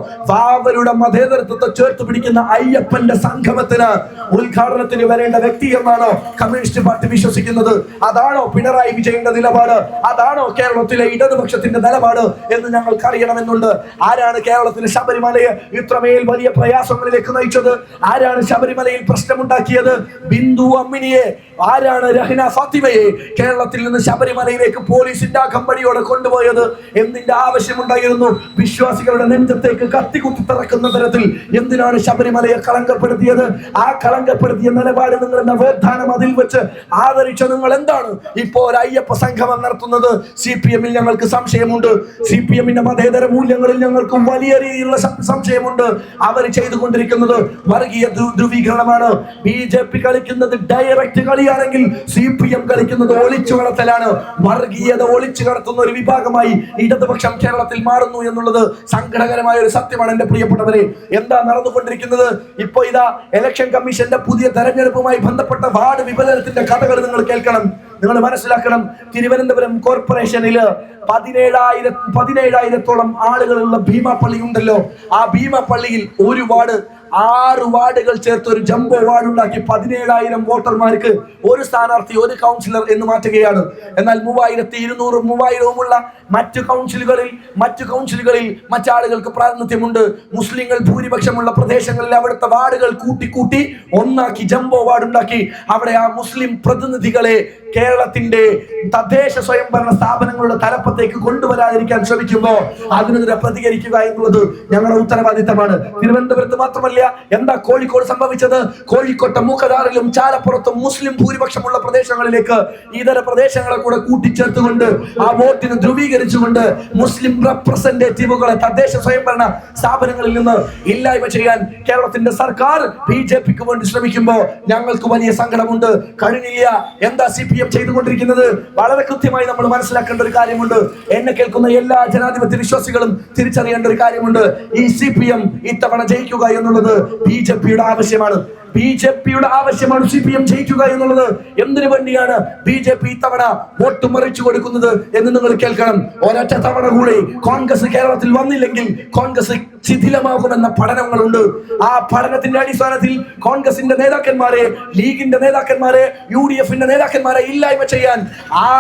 അവരുടെ മതേതരത്വത്തെ ചേർത്ത് പിടിക്കുന്ന അയ്യപ്പന്റെ സംഗമത്തിന് ഉദ്ഘാടനത്തിന് വരേണ്ട വ്യക്തി എന്നാണോ കമ്മ്യൂണിസ്റ്റ് പാർട്ടി വിശ്വസിക്കുന്നത്? അതാണോ പിണറായി വിജയന്റെ നിലപാട്? അതാണോ കേരളത്തിലെ ഇടതുപക്ഷത്തിന്റെ നിലപാട് എന്ന് ഞങ്ങൾക്ക് അറിയണമെന്നുണ്ട്. ആരാണ് കേരളത്തിലെ ശബരിമലയെ ഇത്രമേൽ വലിയ പ്രയാസങ്ങളിലേക്ക് നയിച്ചത്? ആരാണ് ശബരിമലയിൽ പ്രശ്നമുണ്ടാക്കിയത്? ബിന്ദു അമ്മിനിയെ, ആരാണ് രഹ്ന ഫാത്തിമയെ കേരളത്തിൽ നിന്ന് ശബരിമലയിലേക്ക് പോലീസിന്റെ അകമ്പടിയോടെ കൊണ്ടുപോയത്? എന്തിന്റെ ആവശ്യമുണ്ടായിരുന്നു? വിശ്വാസികളുടെ നെഞ്ചത്തേക്ക് കത്തികുത്തി തറക്കുന്ന തരത്തിൽ എന്തിനാണ് ശബരിമലയെ കളങ്കപ്പെടുത്തിയത്? ആ കളങ്കപ്പെടുത്തിയ നിലപാട് നിങ്ങൾ നവോത്ഥാനം അതിൽ വെച്ച് ആദരിച്ച നിങ്ങൾ എന്താണ് ഇപ്പോൾ അയ്യപ്പ സംഗമം നടത്തുന്നത്? CPM-ൽ ഞങ്ങൾക്ക് സംശയമുണ്ട്. CPM-ന്റെ മതേതര മൂല്യങ്ങളിൽ ഞങ്ങൾക്ക് വലിയ രീതിയിലുള്ള സംശയമുണ്ട്. അവർ ചെയ്തുകൊണ്ടിരിക്കുന്നത് വർഗീയ ധ്രുവീകരണമാണ്. BJP കളിക്കുന്നത് ഡയറക്റ്റ് കളിയാണെങ്കിൽ CPM കളിക്കുന്നത് ഒളിച്ചു കടത്തലാണ്. വർഗീയത ഒളിച്ചു കടത്തുന്ന ഒരു വിഭാഗമായി ഇടതുപക്ഷം കേരളത്തിൽ മാറുന്നു എന്നുള്ളത് സങ്കടകരമായ ഒരു സത്യമാണ്. എന്റെ പ്രിയപ്പെട്ടവരെ, എന്താ നടന്നുകൊണ്ടിരിക്കുന്നത്? ഇപ്പൊ ഇതാ ഇലക്ഷൻ കമ്മീഷന്റെ പുതിയ തെരഞ്ഞെടുപ്പുമായി ബന്ധപ്പെട്ട വാർഡ് വിഭജനത്തിന്റെ കഥകൾ നിങ്ങൾ കേൾക്കണം, നിങ്ങൾ മനസ്സിലാക്കണം. തിരുവനന്തപുരം കോർപ്പറേഷനില് 17,000-ത്തോളം ആളുകളുള്ള ഭീമാപ്പള്ളി ഉണ്ടല്ലോ. ആ ഭീമാപ്പള്ളിയിൽ ഒരു വാർഡ് 6 വാർഡുകൾ ചേർത്ത് ഒരു ജംബോ വാർഡ് ഉണ്ടാക്കി 17,000 വോട്ടർമാർക്ക് ഒരു സ്ഥാനാർത്ഥി, ഒരു കൗൺസിലർ എന്ന് മാറ്റുകയാണ്. എന്നാൽ 3,200-3,000 മറ്റു കൗൺസിലുകളിൽ മറ്റാളുകൾക്ക് പ്രാതിനിധ്യമുണ്ട്. മുസ്ലിങ്ങൾ ഭൂരിപക്ഷമുള്ള പ്രദേശങ്ങളിൽ അവിടുത്തെ വാർഡുകൾ കൂട്ടി ഒന്നാക്കി ജംബോ വാർഡ് ഉണ്ടാക്കി അവിടെ ആ മുസ്ലിം പ്രതിനിധികളെ കേരളത്തിന്റെ തദ്ദേശ സ്വയംഭരണ സ്ഥാപനങ്ങളുടെ തലപ്പത്തേക്ക് കൊണ്ടുവരാതിരിക്കാൻ ശ്രമിക്കുമ്പോൾ അതിനെതിരെ പ്രതികരിക്കുക എന്നുള്ളത് ഞങ്ങളുടെ ഉത്തരവാദിത്തമാണ്. തിരുവനന്തപുരത്ത് മാത്രമല്ല, എന്താ കോഴിക്കോട് സംഭവിച്ചത്? കോഴിക്കോട്ടെ മൂക്കനാറിലും ചാലപ്പുറത്തും മുസ്ലിം ഭൂരിപക്ഷമുള്ള പ്രദേശങ്ങളിലേക്ക് ഇതര പ്രദേശങ്ങളെ കൂടെ കൂട്ടിച്ചേർത്തുകൊണ്ട് ആ വോട്ടിന് ധ്രുവീകരിച്ചുകൊണ്ട് മുസ്ലിം റെപ്രസെന്റേറ്റീവുകളെ തദ്ദേശ സ്വയംഭരണ സ്ഥാപനങ്ങളിൽ നിന്ന് ഇല്ലായ്മ ചെയ്യാൻ കേരളത്തിന്റെ സർക്കാർ BJP-ക്ക് വേണ്ടി ശ്രമിക്കുമ്പോൾ ഞങ്ങൾക്ക് വലിയ സങ്കടമുണ്ട്. കഴിഞ്ഞില്ല. എന്താ CPM ചെയ്തുകൊണ്ടിരിക്കുന്നത്? വളരെ കൃത്യമായി നമ്മൾ മനസ്സിലാക്കേണ്ട ഒരു കാര്യമുണ്ട്. എന്നെ കേൾക്കുന്ന എല്ലാ ജനാധിപത്യ വിശ്വാസികളും തിരിച്ചറിയേണ്ട ഒരു കാര്യമുണ്ട്. ഈ CPM ഇത്തവണ ജയിക്കുക എന്നുള്ളത് BJP-യുടെ ആവശ്യമാണ്. BJP-യുടെ ആവശ്യമാണ് CPM ജയിക്കുക എന്നുള്ളത്. എന്തിനു വേണ്ടിയാണ് BJP ഇത്തവണ വോട്ട് മറിച്ചു കൊടുക്കുന്നത് എന്ന് നിങ്ങൾ കേൾക്കണം. ഒരൊറ്റ തവണ കൂടി കോൺഗ്രസ് കേരളത്തിൽ വന്നില്ലെങ്കിൽ കോൺഗ്രസ് ശിഥിലമാകുമെന്ന പഠനങ്ങളുണ്ട്. ആ പഠനത്തിന്റെ അടിസ്ഥാനത്തിൽ കോൺഗ്രസിന്റെ നേതാക്കന്മാരെ, ലീഗിന്റെ നേതാക്കന്മാരെ, UDF-ന്റെ നേതാക്കന്മാരെ ഇല്ലായ്മ ചെയ്യാൻ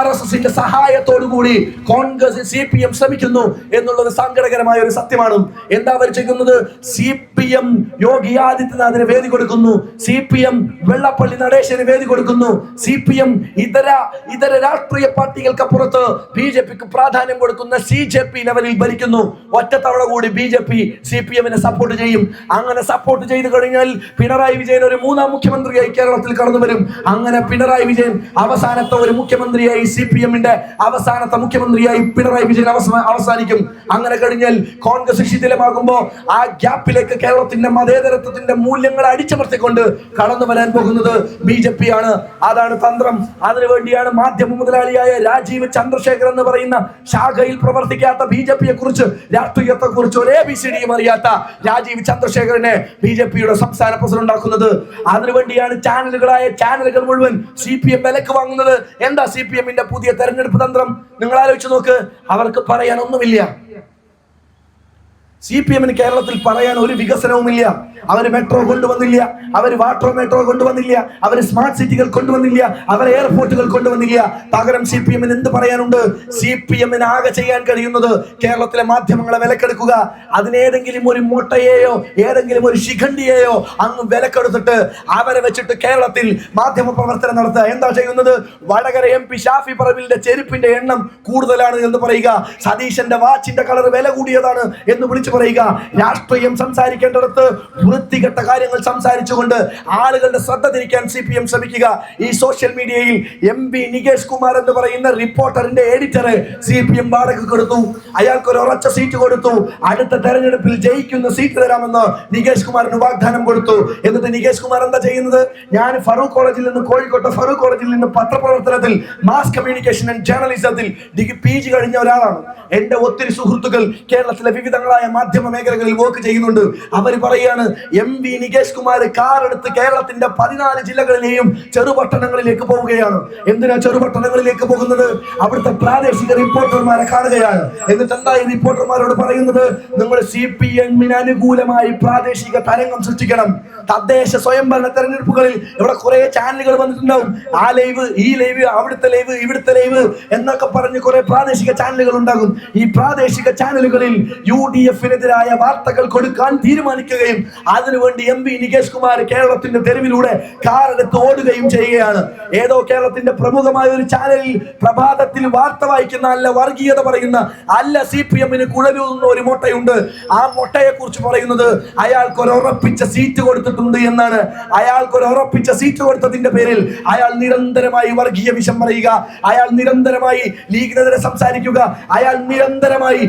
RSS-ന്റെ സഹായത്തോടു കൂടി കോൺഗ്രസ് CPM ശ്രമിക്കുന്നു എന്നുള്ളത് സങ്കടകരമായ ഒരു സത്യമാണ്. എന്താ അവർ ചെയ്യുന്നത്? CPM യോഗി ആദിത്യനാഥിന് വേദി കൊടുക്കുന്നു, CPM വെള്ളപ്പള്ളി നടേശന് വേദി കൊടുക്കുന്നു, CPM ഇതര രാഷ്ട്രീയ പാർട്ടികൾക്കപ്പുറത്ത് BJP-ക്ക് പ്രാധാന്യം കൊടുക്കുന്ന CJP ലെവലിൽ ഭരിക്കുന്നു. ഒറ്റത്തവണ കൂടി BJP CPM-നെ സപ്പോർട്ട് ചെയ്യും. അങ്ങനെ സപ്പോർട്ട് ചെയ്തു കഴിഞ്ഞാൽ പിണറായി വിജയൻ ഒരു 3ാം മുഖ്യമന്ത്രിയായി കേരളത്തിൽ കടന്നു വരും. അങ്ങനെ പിണറായി വിജയൻ അവസാനത്തെ ഒരു മുഖ്യമന്ത്രിയായി, CPM-ന്റെ അവസാനത്തെ മുഖ്യമന്ത്രിയായി പിണറായി വിജയൻ അവസാനിക്കും. അങ്ങനെ കഴിഞ്ഞാൽ കോൺഗ്രസ് ശിഥിലമാകുമ്പോൾ ആ ഗ്യാപ്പിലേക്ക് കേരളത്തിന്റെ മതേതരത്വത്തിന്റെ മൂല്യങ്ങൾ അടിച്ചമർത്തിക്കൊണ്ട് കടന്നു വരാൻ പോകുന്നത് BJP ആണ്. അതാണ് തന്ത്രം. അതിനുവേണ്ടിയാണ് മാധ്യമ മുതലാളിയായ രാജീവ് ചന്ദ്രശേഖർ എന്ന് പറയുന്ന ശാഖയിൽ പ്രവർത്തിക്കാത്ത BJP-യെ കുറിച്ച്, രാഷ്ട്രീയത്തെ കുറിച്ച് ഒരു ABCD അറിയാത്ത രാജീവ് ചന്ദ്രശേഖരനെ BJP-യുടെ സംസ്ഥാന പ്രസിഡന്റ് ആക്കുന്നത്. അതിനുവേണ്ടിയാണ് ചാനലുകൾ മുഴുവൻ CPM വിലക്ക് വാങ്ങുന്നത്. എന്താ CPM-ന്റെ പുതിയ തെരഞ്ഞെടുപ്പ് തന്ത്രം? നിങ്ങൾ ആലോചിച്ച് നോക്ക്. അവർക്ക് പറയാൻ ഒന്നുമില്ല. CPM-ന് കേരളത്തിൽ പറയാൻ ഒരു വികസനവുമില്ല. അവർ മെട്രോ കൊണ്ടുവന്നില്ല, അവർ വാട്ടർ മെട്രോ കൊണ്ടുവന്നില്ല, അവർ സ്മാർട്ട് സിറ്റികൾ കൊണ്ടുവന്നില്ല, അവർ എയർപോർട്ടുകൾ കൊണ്ടുവന്നില്ല. പകരം CPM-ന് എന്ത് പറയാനുണ്ട്? CPM-ന് ആകെ ചെയ്യാൻ കഴിയുന്നത് കേരളത്തിലെ മാധ്യമങ്ങളെ വിലക്കെടുക്കുക. അതിനേതെങ്കിലും ഒരു മൊട്ടയെയോ ഏതെങ്കിലും ഒരു ശിഖണ്ഡിയെയോ അങ്ങ് വിലക്കെടുത്തിട്ട് അവരെ വെച്ചിട്ട് കേരളത്തിൽ മാധ്യമ പ്രവർത്തനം നടത്തുക. എന്താ ചെയ്യുന്നത്? വടകര MP ഷാഫി പറമ്പിലിന്റെ ചെരുപ്പിന്റെ എണ്ണം കൂടുതലാണ് എന്ന് പറയുക, സതീശന്റെ വാച്ചിന്റെ കളർ വില കൂടിയതാണ് എന്ന് വിളിച്ചു പറയുക. രാഷ്ട്രീയം സംസാരിക്കേണ്ടിടത്ത് വൃത്തികെട്ട കാര്യങ്ങൾ സംസാരിച്ചുകൊണ്ട് ആളുകളുടെ ശ്രദ്ധ തിരിക്കാൻ CPM ശ്രമിക്കുക. ഈ സോഷ്യൽ മീഡിയയിൽ MP നികേഷ് കുമാർ എന്ന് പറയുന്ന റിപ്പോർട്ടറിന്റെ എഡിറ്ററെ CPM വാടക കൊടുത്തു. അയാൾക്ക് ഒരു ഉറച്ച സീറ്റ് കൊടുത്തു. അടുത്ത തെരഞ്ഞെടുപ്പിൽ ജയിക്കുന്ന സീറ്റ് തരാമെന്ന് നികേഷ് കുമാറിന് വാഗ്ദാനം കൊടുത്തു. എന്നിട്ട് നികേഷ് കുമാർ എന്താ ചെയ്യുന്നത്? ഞാൻ ഫറൂഖ് കോളേജിൽ നിന്ന്, കോഴിക്കോട്ടെ ഫറൂഖ് കോളേജിൽ നിന്ന് പത്രപ്രവർത്തനത്തിൽ, മാസ് കമ്മ്യൂണിക്കേഷൻ ആൻഡ് ജേർണലിസത്തിൽ PG കഴിഞ്ഞ ഒരാളാണ്. എന്റെ ഒത്തിരി സുഹൃത്തുക്കൾ കേരളത്തിലെ വിവിധങ്ങളായ മാധ്യമ മേഖലകളിൽ വർക്ക് ചെയ്യുന്നുണ്ട്. അവർ പറയാണ്, MP നികേഷ് കുമാർ കാർ എടുത്ത് കേരളത്തിന്റെ 14 ജില്ലകളിലെയും ചെറുപട്ടണങ്ങളിലേക്ക് പോവുകയാണ്. എന്തിനാ ചെറുപട്ടണങ്ങളിലേക്ക് പോകുന്നത്? അവിടുത്തെ പ്രാദേശിക റിപ്പോർട്ടർമാരെ കാണുകയാണ്. എന്നിട്ട് എന്താ ഈ റിപ്പോർട്ടർമാരോട് പറയുന്നത്? നിങ്ങൾ CPM-ന് അനുകൂലമായി പ്രാദേശിക തരംഗം സൃഷ്ടിക്കണം. തദ്ദേശ സ്വയംഭരണ തെരഞ്ഞെടുപ്പുകളിൽ ഇവിടെ കുറെ ചാനലുകൾ വന്നിട്ടുണ്ടാവും. ആ ലൈവ്, ഈ ലൈവ്, അവിടുത്തെ ലൈവ്, ഇവിടുത്തെ ലൈവ് എന്നൊക്കെ പറഞ്ഞ് കുറെ പ്രാദേശിക ചാനലുകൾ ഉണ്ടാകും. ഈ പ്രാദേശിക ചാനലുകളിൽ UDF കേരളത്തിനെതിരായ വാർത്തകൾ കൊടുക്കാൻ തീരുമാനിക്കുകയും അതിനുവേണ്ടി MP നികേഷ് കുമാർ കേരളത്തിന്റെ തെരുവിലൂടെ കാറെടുത്ത് ഓടുകയും ചെയ്യുകയാണ്. ഏതോ കേരളത്തിന്റെ പ്രമുഖമായ ഒരു ചാനലിൽ പ്രഭാതത്തിൽ വാർത്ത വായിക്കുന്ന അല്ല വർഗീയത പറയുന്ന അല്ല CPM-ന് കുഴലൂതുന്ന ഒരു മൊട്ടയുണ്ട്. ആ മൊട്ടയെ കുറിച്ച് പറയുന്നത് അയാൾക്ക് ഒരു ഉറപ്പിച്ച സീറ്റ് കൊടുത്തിട്ടുണ്ട് എന്നാണ്. അയാൾക്ക് ഒരു ഉറപ്പിച്ച സീറ്റ് കൊടുത്തതിന്റെ പേരിൽ അയാൾ നിരന്തരമായി വർഗീയ വിഷം പറയുക, അയാൾ നിരന്തരമായി ലീഗിനെതിരെ സംസാരിക്കുക, അയാൾ നിരന്തരമായി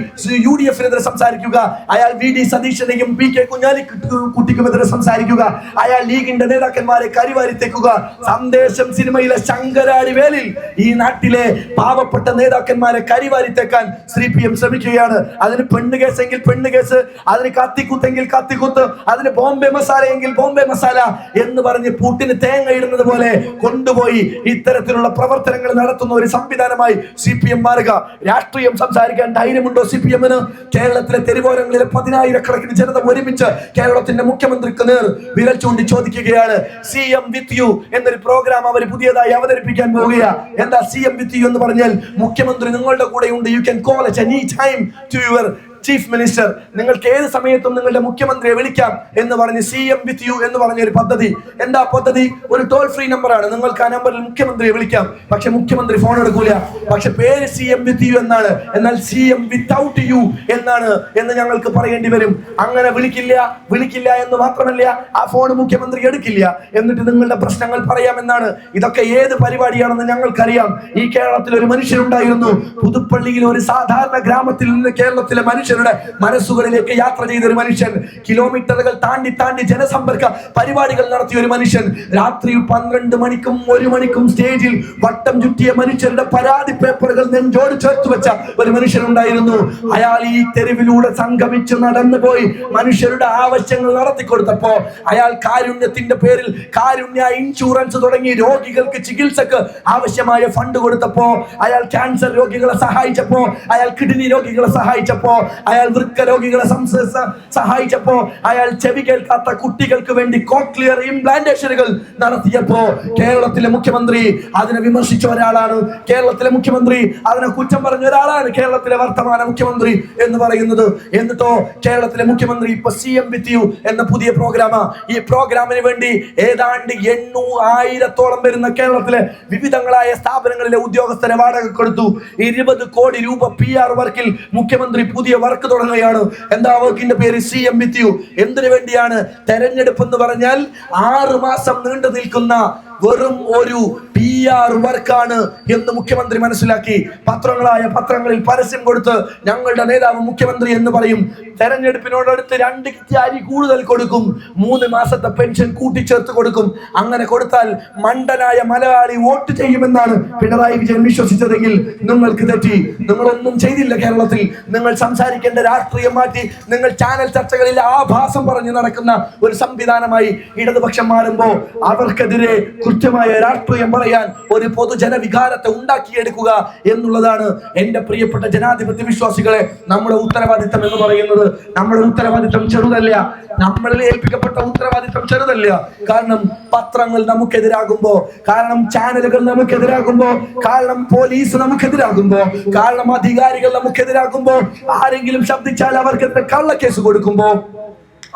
UDF-നെതിരെ സംസാരിക്കുക, അയാൾ VD സതീശനെയും PK കുഞ്ഞാലിക്കുട്ടിക്കുമെതിരെ സംസാരിക്കുക, അയാൾ ലീഗിന്റെ നേതാക്കന്മാരെ കരിവാരിത്തേക്കുക. സന്ദേശം സിനിമയിലെ ശങ്കരാടി വേലിൽ ഈ നാട്ടിലെ പാവപ്പെട്ട നേതാക്കന്മാരെ കരിവാരിത്തേക്കാൻ CPM ശ്രമിക്കുകയാണ്. അതിന് പെണ്ണ് കേസെങ്കിൽ പെണ്ണ് കേസ്, അതിന് കത്തിക്കുത്തെങ്കിൽ കത്തിക്കുത്ത്, അതിന് ബോംബെ മസാല എങ്കിൽ ബോംബെ മസാല എന്ന് പറഞ്ഞ് പൂട്ടിന് തേങ്ങ ഇടുന്നത് പോലെ കൊണ്ടുപോയി ഇത്തരത്തിലുള്ള പ്രവർത്തനങ്ങൾ നടത്തുന്ന ഒരു സംവിധാനമായി CPM മാറുക. രാഷ്ട്രീയം സംസാരിക്കാൻ ധൈര്യമുണ്ടോ CPM-ന്? കേരളത്തിലെ തെരുവോരങ്ങളിലെ 10,000-കണക്കിന് ജനത ഒരുമിച്ച് കേരളത്തിന്റെ മുഖ്യമന്ത്രിക്ക് നേർ വിരൽ ചൂണ്ടി ചോദിക്കുകയാണ്. CM വിത്ത് യു എന്നൊരു പ്രോഗ്രാം അവർ പുതിയതായി അവതരിപ്പിക്കാൻ പോവുക. എന്താ CM വിത്ത് യു എന്ന് പറഞ്ഞാൽ? മുഖ്യമന്ത്രി നിങ്ങളുടെ കൂടെയുണ്ട്. You can call at any time to your chief minister. നിങ്ങൾക്ക് ഏത് സമയത്തും നിങ്ങളുടെ മുഖ്യമന്ത്രിയെ വിളിക്കാം എന്ന് പറഞ്ഞ് CM വിത്ത് യു എന്ന് പറഞ്ഞ ഒരു പദ്ധതി. എന്താ പദ്ധതി? ഒരു ടോൾ ഫ്രീ നമ്പറാണ്. നിങ്ങൾക്ക് ആ നമ്പറിൽ മുഖ്യമന്ത്രിയെ വിളിക്കാം. പക്ഷെ മുഖ്യമന്ത്രി ഫോൺ എടുക്കൂല. പക്ഷെ പേര് CM വിത്ത് യു എന്നാണ്. എന്നാൽ CM വിത്തൗട്ട് യു എന്നാണ് എന്ന് ഞങ്ങൾക്ക് പറയേണ്ടി വരും. അങ്ങനെ വിളിക്കില്ല എന്ന് മാത്രമല്ല, ആ ഫോൺ മുഖ്യമന്ത്രി എടുക്കില്ല. എന്നിട്ട് നിങ്ങളുടെ പ്രശ്നങ്ങൾ പറയാമെന്നാണ്. ഇതൊക്കെ ഏത് പരിപാടിയാണെന്ന് ഞങ്ങൾക്കറിയാം. ഈ കേരളത്തിൽ ഒരു മനുഷ്യനുണ്ടായിരുന്നു. പുതുപ്പള്ളിയിൽ ഒരു സാധാരണ ഗ്രാമത്തിൽ നിന്ന് കേരളത്തിലെ മനുഷ്യരുടെ മനസ്സുകളിലേക്ക് യാത്ര ചെയ്ത ഒരു മനുഷ്യൻ, കിലോമീറ്ററുകൾ താണ്ടി ജനസമ്പർക്ക പരിപാടികൾ നടത്തിയ ഒരു മനുഷ്യൻ, രാത്രി 12 മണിക്കും 1 മണിക്കും സ്റ്റേജിൽ വട്ടം ചുറ്റിയ മനുഷ്യരുടെ പരാതി പേപ്പറുകൾ നെഞ്ചോട് ചേർത്ത് വെച്ച ഒരു മനുഷ്യനുണ്ടായിരുന്നു. അയാൾ ഈ തെരുവിലൂടെ സംഗമിച്ച് നടന്നുപോയി മനുഷ്യരുടെ ആവശ്യങ്ങൾ നടത്തിക്കൊടുത്തപ്പോ, അയാൾ കാരുണ്യത്തിന്റെ പേരിൽ കാരുണ്യ ഇൻഷുറൻസ് തുടങ്ങി രോഗികൾക്ക് ചികിത്സക്ക് ആവശ്യമായ ഫണ്ട് കൊടുത്തപ്പോ, അയാൾ ക്യാൻസർ രോഗികളെ സഹായിച്ചപ്പോ, അയാൾ കിഡ്നി രോഗികളെ സഹായിച്ചപ്പോ, അയാൾ വൃക്ക രോഗികളെ സഹായിച്ചപ്പോ, അയാൾ ചെവി കേൾക്കാത്ത കുട്ടികൾക്ക് വേണ്ടി കോക്ലിയർ ഇംപ്ലാന്റേഷനുകൾ നടത്തിയപ്പോ കേരളത്തിലെ മുഖ്യമന്ത്രി അതിനെ വിമർശിച്ച ഒരാളാണ്. കേരളത്തിലെ മുഖ്യമന്ത്രി അതിനെ കുറ്റം പറഞ്ഞ ഒരാളാണ് കേരളത്തിലെ വർത്തമാന മുഖ്യമന്ത്രി എന്ന് പറയുന്നത്. എന്നിട്ടോ കേരളത്തിലെ മുഖ്യമന്ത്രി ഇപ്പൊ CM വിത്ത് യു എന്ന പുതിയ പ്രോഗ്രാമാ. ഈ പ്രോഗ്രാമിന് വേണ്ടി ഏതാണ്ട് 800,000-ഓളം വരുന്ന കേരളത്തിലെ വിവിധങ്ങളായ സ്ഥാപനങ്ങളിലെ ഉദ്യോഗസ്ഥരെ വാടക കൊടുത്തു. 20 കോടി രൂപ PR വർക്കിൽ മുഖ്യമന്ത്രി പുതിയ വർക്ക് തുടങ്ങുകയാണ്. എന്താ വർക്കിന്റെ പേര്? CM with you. എന്തിനു വേണ്ടിയാണ്? തെരഞ്ഞെടുപ്പ് എന്ന് പറഞ്ഞാൽ 6 മാസം നീണ്ടു നിൽക്കുന്ന വെറും ഒരു PR വർക്കാണ് എന്ന് മുഖ്യമന്ത്രി മനസ്സിലാക്കി. പത്രങ്ങളിൽ പരസ്യം കൊടുത്ത് ഞങ്ങളുടെ നേതാവ് മുഖ്യമന്ത്രി എന്ന് പറയും. തെരഞ്ഞെടുപ്പിനോടടുത്ത് 2 കിറ്റ് അരി കൂടുതൽ കൊടുക്കും. 3 മാസത്തെ പെൻഷൻ കൂട്ടിച്ചേർത്ത് കൊടുക്കും. അങ്ങനെ കൊടുത്താൽ മണ്ടനായ മലയാളി വോട്ട് ചെയ്യുമെന്നാണ് പിണറായി വിജയൻ വിശ്വസിച്ചതെങ്കിൽ നിങ്ങൾക്ക് തെറ്റി. നിങ്ങളൊന്നും ചെയ്തില്ല. കേരളത്തിൽ നിങ്ങൾ സംസാരിക്കേണ്ട രാഷ്ട്രീയം മാറ്റി നിങ്ങൾ ചാനൽ ചർച്ചകളിൽ ആഭാസം പറഞ്ഞു നടക്കുന്ന ഒരു സംവിധാനമായി ഇടതുപക്ഷം മാറുമ്പോ അവർക്കെതിരെ കൃത്യമായ രാഷ്ട്രീയം പറയാൻ ഒരു പൊതുജനവികാരത്തെ ഉണ്ടാക്കിയെടുക്കുക എന്നുള്ളതാണ് എന്റെ പ്രിയപ്പെട്ട ജനാധിപത്യ വിശ്വാസികളെ നമ്മുടെ ഉത്തരവാദിത്തം എന്ന് പറയുന്നത്. നമ്മുടെ ഉത്തരവാദിത്തം ചെറുതല്ല. നമ്മളിൽ ഏൽപ്പിക്കപ്പെട്ട ഉത്തരവാദിത്തം ചെറുതല്ല. കാരണം പത്രങ്ങൾ നമുക്കെതിരാകുമ്പോ, കാരണം ചാനലുകൾ നമുക്കെതിരാകുമ്പോ, കാരണം പോലീസ് നമുക്കെതിരാകുമ്പോ, കാരണം അധികാരികൾ നമുക്കെതിരാകുമ്പോ, ആരെങ്കിലും ശബ്ദിച്ചാൽ അവർക്കെതിരെ കള്ളക്കേസ് കൊടുക്കുമ്പോ,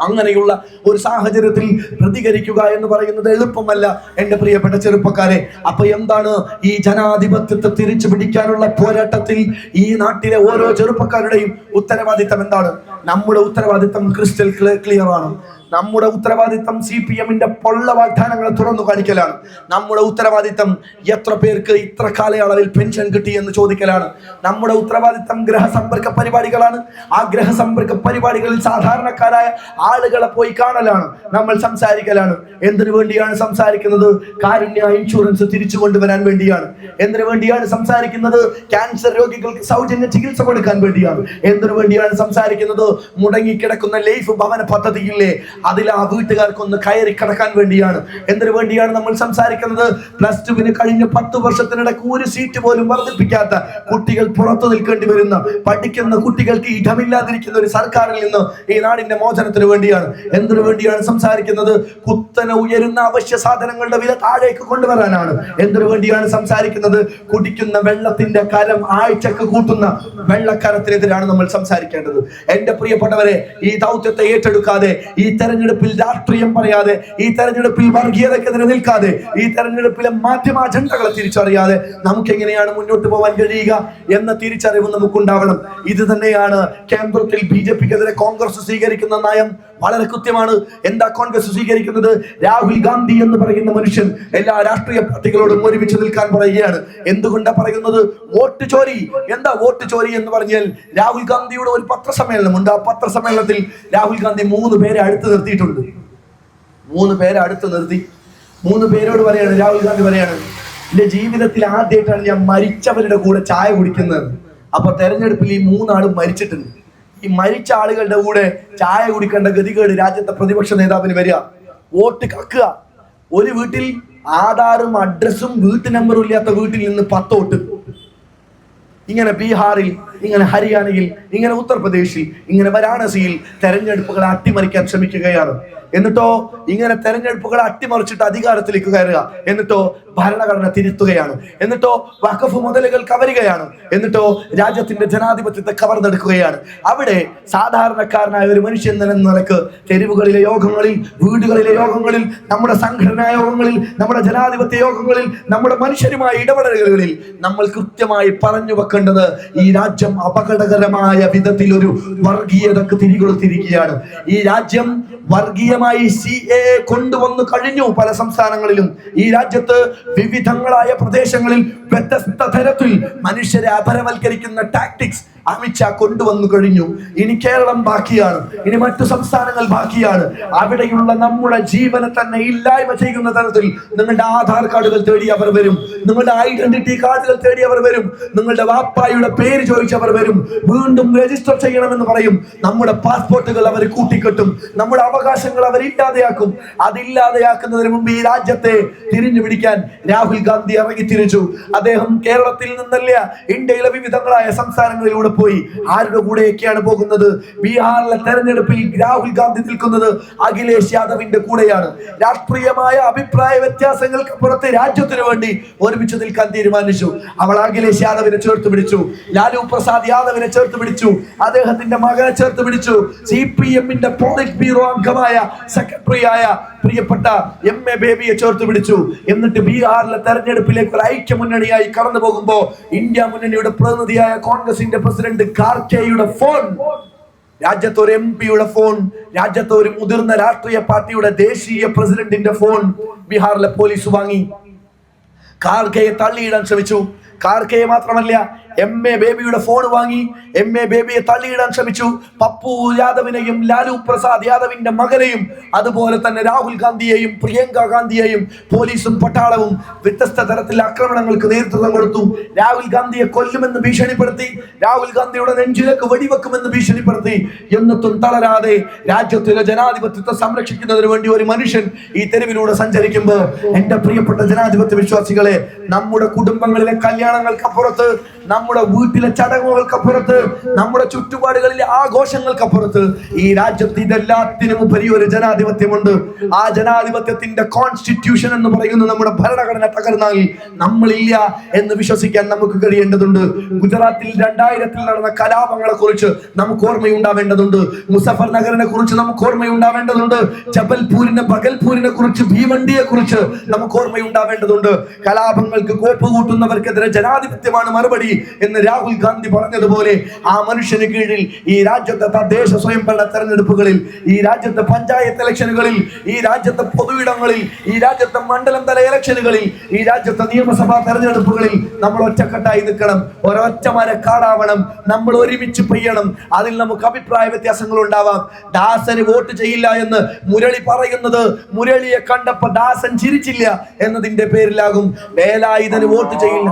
അങ്ങനെയുള്ള ഒരു സാഹചര്യത്തിൽ പ്രതികരിക്കുക എന്ന് പറയുന്നത് എളുപ്പമല്ല എന്റെ പ്രിയപ്പെട്ട ചെറുപ്പക്കാരെ. അപ്പൊ എന്താണ് ഈ ജനാധിപത്യത്തെ തിരിച്ചു പിടിക്കാനുള്ള പോരാട്ടത്തിൽ ഈ നാട്ടിലെ ഓരോ ചെറുപ്പക്കാരുടെയും ഉത്തരവാദിത്തം എന്താണ്? നമ്മുടെ ഉത്തരവാദിത്തം ക്രിസ്റ്റൽ ക്ലിയർ ആണ്. നമ്മുടെ ഉത്തരവാദിത്തം CPM-ന്റെ പൊള്ള വാഗ്ദാനങ്ങളെ തുറന്നു കാണിക്കലാണ്. നമ്മുടെ ഉത്തരവാദിത്തം എത്ര പേർക്ക് ഇത്ര കാലയളവിൽ പെൻഷൻ കിട്ടി എന്ന് ചോദിക്കലാണ്. നമ്മുടെ ഉത്തരവാദിത്തം ഗ്രഹസമ്പർക്ക പരിപാടികളാണ്. ആ ഗ്രഹസമ്പർക്ക പരിപാടികളിൽ സാധാരണക്കാരായ ആളുകളെ പോയി കാണലാണ്, നമ്മൾ സംസാരിക്കലാണ്. എന്തിനു വേണ്ടിയാണ് സംസാരിക്കുന്നത്? കാരുണ്യ ഇൻഷുറൻസ് തിരിച്ചു കൊണ്ടുവരാൻ വേണ്ടിയാണ്. എന്തിനു വേണ്ടിയാണ് സംസാരിക്കുന്നത്? ക്യാൻസർ രോഗികൾക്ക് സൗജന്യ ചികിത്സ കൊടുക്കാൻ വേണ്ടിയാണ്. എന്തിനു വേണ്ടിയാണ് സംസാരിക്കുന്നത്? മുടങ്ങിക്കിടക്കുന്ന ലൈഫ് ഭവന പദ്ധതിയില്ലേ, അതിൽ ആ വീട്ടുകാർക്കൊന്ന് കയറി കിടക്കാൻ വേണ്ടിയാണ്. എന്തിനു വേണ്ടിയാണ് നമ്മൾ സംസാരിക്കുന്നത്? +2 കഴിഞ്ഞ 10 വർഷത്തിനിടയ്ക്ക് ഒരു സീറ്റ് പോലും വർദ്ധിപ്പിക്കാത്ത കുട്ടികൾ പുറത്തു നിൽക്കേണ്ടി വരുന്ന, പഠിക്കുന്ന കുട്ടികൾക്ക് ഇടമില്ലാതിരിക്കുന്ന ഒരു സർക്കാരിൽ നിന്ന് ഈ നാടിന്റെ മോചനത്തിന് വേണ്ടിയാണ്. എന്തിനു വേണ്ടിയാണ് സംസാരിക്കുന്നത്? കുത്തനെ ഉയരുന്ന അവശ്യ സാധനങ്ങളുടെ വില താഴേക്ക് കൊണ്ടുവരാനാണ്. എന്തിനു വേണ്ടിയാണ് സംസാരിക്കുന്നത്? കുടിക്കുന്ന വെള്ളത്തിന്റെ കരം ആഴ്ചക്ക് കൂട്ടുന്ന വെള്ളക്കരത്തിനെതിരാണ് നമ്മൾ സംസാരിക്കേണ്ടത്. എന്റെ പ്രിയപ്പെട്ടവരെ, ഈ ദൗത്യത്തെ ഏറ്റെടുക്കാതെ, ഈ തെരഞ്ഞെടുപ്പിൽ രാഷ്ട്രീയം പറയാതെ, ഈ തെരഞ്ഞെടുപ്പിൽ വർഗീയതക്കെതിരെ നിൽക്കാതെ, ഈ തെരഞ്ഞെടുപ്പിലെ മാധ്യമ അജണ്ടകളെ തിരിച്ചറിയാതെ നമുക്ക് എങ്ങനെയാണ് മുന്നോട്ട് പോകാൻ കഴിയുക എന്ന തിരിച്ചറിവ് നമുക്കുണ്ടാവണം. ഇത് തന്നെയാണ് കേന്ദ്രത്തിൽ BJPക്കെതിരെ കോൺഗ്രസ് സ്വീകരിക്കുന്ന നയം. വളരെ കൃത്യമാണ്. എന്താ കോൺഗ്രസ് സ്വീകരിക്കുന്നത്? രാഹുൽ ഗാന്ധി എന്ന് പറയുന്ന മനുഷ്യൻ എല്ലാ രാഷ്ട്രീയ പാർട്ടികളോടും ഒരുമിച്ച് നിൽക്കാൻ പറയുകയാണ്. എന്തുകൊണ്ടാ പറയുന്നത്? വോട്ട് ചോരി. എന്താ വോട്ട് ചോരി എന്ന് പറഞ്ഞാൽ, രാഹുൽ ഗാന്ധിയുടെ ഒരു പത്രസമ്മേളനമുണ്ട്. ആ പത്രസമ്മേളനത്തിൽ രാഹുൽ ഗാന്ധി 3 പേരെ അടുത്ത് നിർത്തിയിട്ടുണ്ട്. 3 പേരെ അടുത്ത് നിർത്തി 3 പേരോട് പറയാണ്, രാഹുൽ ഗാന്ധി പറയാണ്, എന്റെ ജീവിതത്തിൽ ആദ്യമായിട്ടാണ് ഞാൻ മരിച്ചവരുടെ കൂടെ ചായ കുടിക്കുന്നത്. അപ്പൊ തെരഞ്ഞെടുപ്പിൽ ഈ 3 ആളും മരിച്ചിട്ടുണ്ട്. ഈ മരിച്ച ആളുകളുടെ കൂടെ ചായ കുടിക്കേണ്ട ഗതികേട് രാജ്യത്തെ പ്രതിപക്ഷ നേതാവിന് വരിക. വോട്ട് കക്കുക. ഒരു വീട്ടിൽ ആധാറും അഡ്രസ്സും വീട്ടു നമ്പറും ഇല്ലാത്ത വീട്ടിൽ നിന്ന് 10 വോട്ട്. ഇങ്ങനെ ബീഹാറിൽ, ഇങ്ങനെ ഹരിയാനയിൽ, ഇങ്ങനെ ഉത്തർപ്രദേശിൽ, ഇങ്ങനെ വാരാണസിയിൽ തെരഞ്ഞെടുപ്പുകളെ അട്ടിമറിക്കാൻ ശ്രമിക്കുകയാണ്. എന്നിട്ടോ ഇങ്ങനെ തെരഞ്ഞെടുപ്പുകളെ അട്ടിമറിച്ചിട്ട് അധികാരത്തിലേക്ക് കയറുക. എന്നിട്ടോ ഭരണഘടന തിരുത്തുകയാണ്. എന്നിട്ടോ വഖഫ് മുതലുകൾ കവരുകയാണ്. എന്നിട്ടോ രാജ്യത്തിന്റെ ജനാധിപത്യത്തെ കവർന്നെടുക്കുകയാണ്. അവിടെ സാധാരണക്കാരനായ ഒരു മനുഷ്യൻ എന്ന നിലക്ക് തെരുവുകളിലെ യോഗങ്ങളിൽ, വീടുകളിലെ യോഗങ്ങളിൽ, നമ്മുടെ സംഘടനാ യോഗങ്ങളിൽ, നമ്മുടെ ജനാധിപത്യ യോഗങ്ങളിൽ, നമ്മുടെ മനുഷ്യരുമായ ഇടപെടലുകളിൽ നമ്മൾ കൃത്യമായി പറഞ്ഞു വെക്കേണ്ടത്, ഈ രാജ്യം അപകടകരമായ വിധത്തിൽ ഒരു വർഗീയതക്ക് തിരികൊളുത്തിരിക്കുകയാണ്. ഈ രാജ്യം വർഗീയമായി CAA കൊണ്ടുവന്നു കഴിഞ്ഞു. പല സംസ്ഥാനങ്ങളിലും ഈ രാജ്യത്ത് വിവിധങ്ങളായ പ്രദേശങ്ങളിൽ വ്യത്യസ്ത തരത്തിൽ മനുഷ്യരെ അപരവൽക്കരിക്കുന്ന ടാക്ടിക്സ് അമിത്ഷാ കൊണ്ടുവന്നു കഴിഞ്ഞു. ഇനി കേരളം ബാക്കിയാണ്, ഇനി മറ്റു സംസ്ഥാനങ്ങൾ ബാക്കിയാണ്. അവിടെയുള്ള നമ്മുടെ ജീവനെ തന്നെ ഇല്ലായ്മ ചെയ്യുന്ന തരത്തിൽ നിങ്ങളുടെ ആധാർ കാർഡുകൾ തേടി അവർ വരും, നിങ്ങളുടെ ഐഡന്റിറ്റി കാർഡുകൾ തേടി അവർ വരും, നിങ്ങളുടെ വാപ്പായുടെ പേര് ചോദിച്ചവർ വരും, വീണ്ടും രജിസ്റ്റർ ചെയ്യണമെന്ന് പറയും. നമ്മുടെ പാസ്പോർട്ടുകൾ അവർ കൂട്ടിക്കെട്ടും, നമ്മുടെ അവകാശങ്ങൾ അവർ ഇല്ലാതെയാക്കും. അതില്ലാതെയാക്കുന്നതിന് മുമ്പ് ഈ രാജ്യത്തെ തിരിഞ്ഞു പിടിക്കാൻ രാഹുൽ ഗാന്ധി ഇറങ്ങി തിരിച്ചു. അദ്ദേഹം കേരളത്തിൽ നിന്നല്ല, ഇന്ത്യയിലെ വിവിധങ്ങളായ സംസ്ഥാനങ്ങളിലൂടെ പോയി. ആരുടെ കൂടെയൊക്കെയാണ് പോകുന്നത്? ബീഹാറിലെ തെരഞ്ഞെടുപ്പിൽ രാഹുൽ ഗാന്ധി നിൽക്കുന്നത് അഖിലേഷ് യാദവിന്റെ കൂടെയാണ്. രാഷ്ട്രീയമായ അഭിപ്രായ വ്യത്യാസങ്ങൾക്ക് പുറത്ത് രാജ്യത്തിനു വേണ്ടി ഒരുമിച്ച് നിൽക്കാൻ തീരുമാനിച്ചു. അവൾ അഖിലേഷ് യാദവിനെ ചേർത്ത് പിടിച്ചു, ലാലു പ്രസാദ് യാദവിനെ ചേർത്ത് പിടിച്ചു, അദ്ദേഹത്തിന്റെ മകനെ ചേർത്ത് പിടിച്ചു, CPM-ന്റെ പോളിറ്റ് ബ്യൂറോ അംഗമായ സെക്രട്ടറിയായ പ്രിയപ്പെട്ട MA ബേബിയെ ചേർത്ത് പിടിച്ചു. എന്നിട്ട് ബീഹാറിലെ തെരഞ്ഞെടുപ്പിലേക്ക് ഒരു ഐക്യമുന്നണിയായി കടന്നു പോകുമ്പോ ഇന്ത്യ മുന്നണിയുടെ പ്രതിനിധിയായ കോൺഗ്രസിന്റെ പ്രസിഡന്റ് ഖാർഗെയുടെ ഫോൺ, രാജ്യത്തെ ഒരു MP-യുടെ ഫോൺ, രാജ്യത്തെ ഒരു മുതിർന്ന രാഷ്ട്രീയ പാർട്ടിയുടെ ദേശീയ പ്രസിഡന്റിന്റെ ഫോൺ ബീഹാറിലെ പോലീസ് വാങ്ങി. ഖാർഗെയെ തള്ളിയിടാൻ ശ്രമിച്ചു. ഖാർഗെയെ മാത്രമല്ല, MA ബേബിയുടെ ഫോൺ വാങ്ങി MA ബേബിയെ തള്ളിയിടാൻ ശ്രമിച്ചു. പപ്പു യാദവിനെയും ലാലു പ്രസാദ് യാദവിന്റെ മകനെയും അതുപോലെ തന്നെ രാഹുൽ ഗാന്ധിയെയും പ്രിയങ്ക ഗാന്ധിയെയും പോലീസും പട്ടാളവും വ്യത്യസ്ത തരത്തിലുള്ള ആക്രമണങ്ങൾക്ക് നേതൃത്വം കൊടുത്തു. രാഹുൽ ഗാന്ധിയെ കൊല്ലുമെന്ന് ഭീഷണിപ്പെടുത്തി, രാഹുൽ ഗാന്ധിയുടെ നെഞ്ചിലേക്ക് വെടിവെക്കുമെന്ന് ഭീഷണിപ്പെടുത്തി. എന്നിട്ടും തളരാതെ രാജ്യത്തിലെ ജനാധിപത്യത്തെ സംരക്ഷിക്കുന്നതിന് വേണ്ടി ഒരു മനുഷ്യൻ ഈ തെരുവിലൂടെ സഞ്ചരിക്കുമ്പോൾ, എന്റെ പ്രിയപ്പെട്ട ജനാധിപത്യ വിശ്വാസികളെ, നമ്മുടെ കുടുംബങ്ങളിലെ കല്യാണങ്ങൾക്കപ്പുറത്ത്, നമ്മുടെ വീട്ടിലെ ചടങ്ങുകൾക്കപ്പുറത്ത്, നമ്മുടെ ചുറ്റുപാടുകളിലെ ആഘോഷങ്ങൾക്കപ്പുറത്ത് ഈ രാജ്യത്ത് ഇതെല്ലാത്തിനും ഉപരി ഒരു ജനാധിപത്യമുണ്ട്. ആ ജനാധിപത്യത്തിന്റെ കോൺസ്റ്റിറ്റ്യൂഷൻ എന്ന് പറയുന്ന നമ്മുടെ ഭരണഘടന തകർന്നാൽ നമ്മളില്ല എന്ന് വിശ്വസിക്കാൻ നമുക്ക് കഴിയേണ്ടതുണ്ട്. ഗുജറാത്തിൽ 2000-ൽ നടന്ന കലാപങ്ങളെ കുറിച്ച് നമുക്ക് ഓർമ്മയുണ്ടാവേണ്ടതുണ്ട്. മുസഫർ നഗറിനെ കുറിച്ച് നമുക്ക് ഓർമ്മയുണ്ടാവേണ്ടതുണ്ട്. ജബൽപൂരിനെ, ബഗൽപൂരിനെ കുറിച്ച്, ഭീവണ്ടിയെ കുറിച്ച് നമുക്ക് ഓർമ്മയുണ്ടാവേണ്ടതുണ്ട്. കലാപങ്ങൾക്ക് കോപ്പ് കൂട്ടുന്നവർക്കെതിരെ ജനാധിപത്യമാണ് മറുപടി എന്ന് രാഹുൽ ഗാന്ധി പറഞ്ഞതുപോലെ, ആ മനുഷ്യന് കീഴിൽ ഈ രാജ്യത്തെ തദ്ദേശ സ്വയംഭരണ തെരഞ്ഞെടുപ്പുകളിൽ, ഈ രാജ്യത്തെ പഞ്ചായത്ത് ഇലക്ഷനുകളിൽ, ഈ രാജ്യത്തെ പൊതുയിടങ്ങളിൽ, ഈ രാജ്യത്തെ മണ്ഡലം തല ഇലക്ഷനുകളിൽ, ഈ രാജ്യത്തെ നിയമസഭാ തെരഞ്ഞെടുപ്പുകളിൽ നമ്മൾ ഒറ്റക്കെട്ടായി നിൽക്കണം. ഒരൊറ്റ മരക്കാടാവണം. നമ്മൾ ഒരുമിച്ച് പെയ്യണം. അതിൽ നമുക്ക് അഭിപ്രായ വ്യത്യാസങ്ങൾ ഉണ്ടാവാം. ദാസന് വോട്ട് ചെയ്യില്ല എന്ന് മുരളി പറയുന്നത് മുരളിയെ കണ്ടപ്പോ ദാസൻ ചിരിച്ചില്ല എന്നതിന്റെ പേരിലാകും. വേലായുധന് വോട്ട് ചെയ്യില്ല.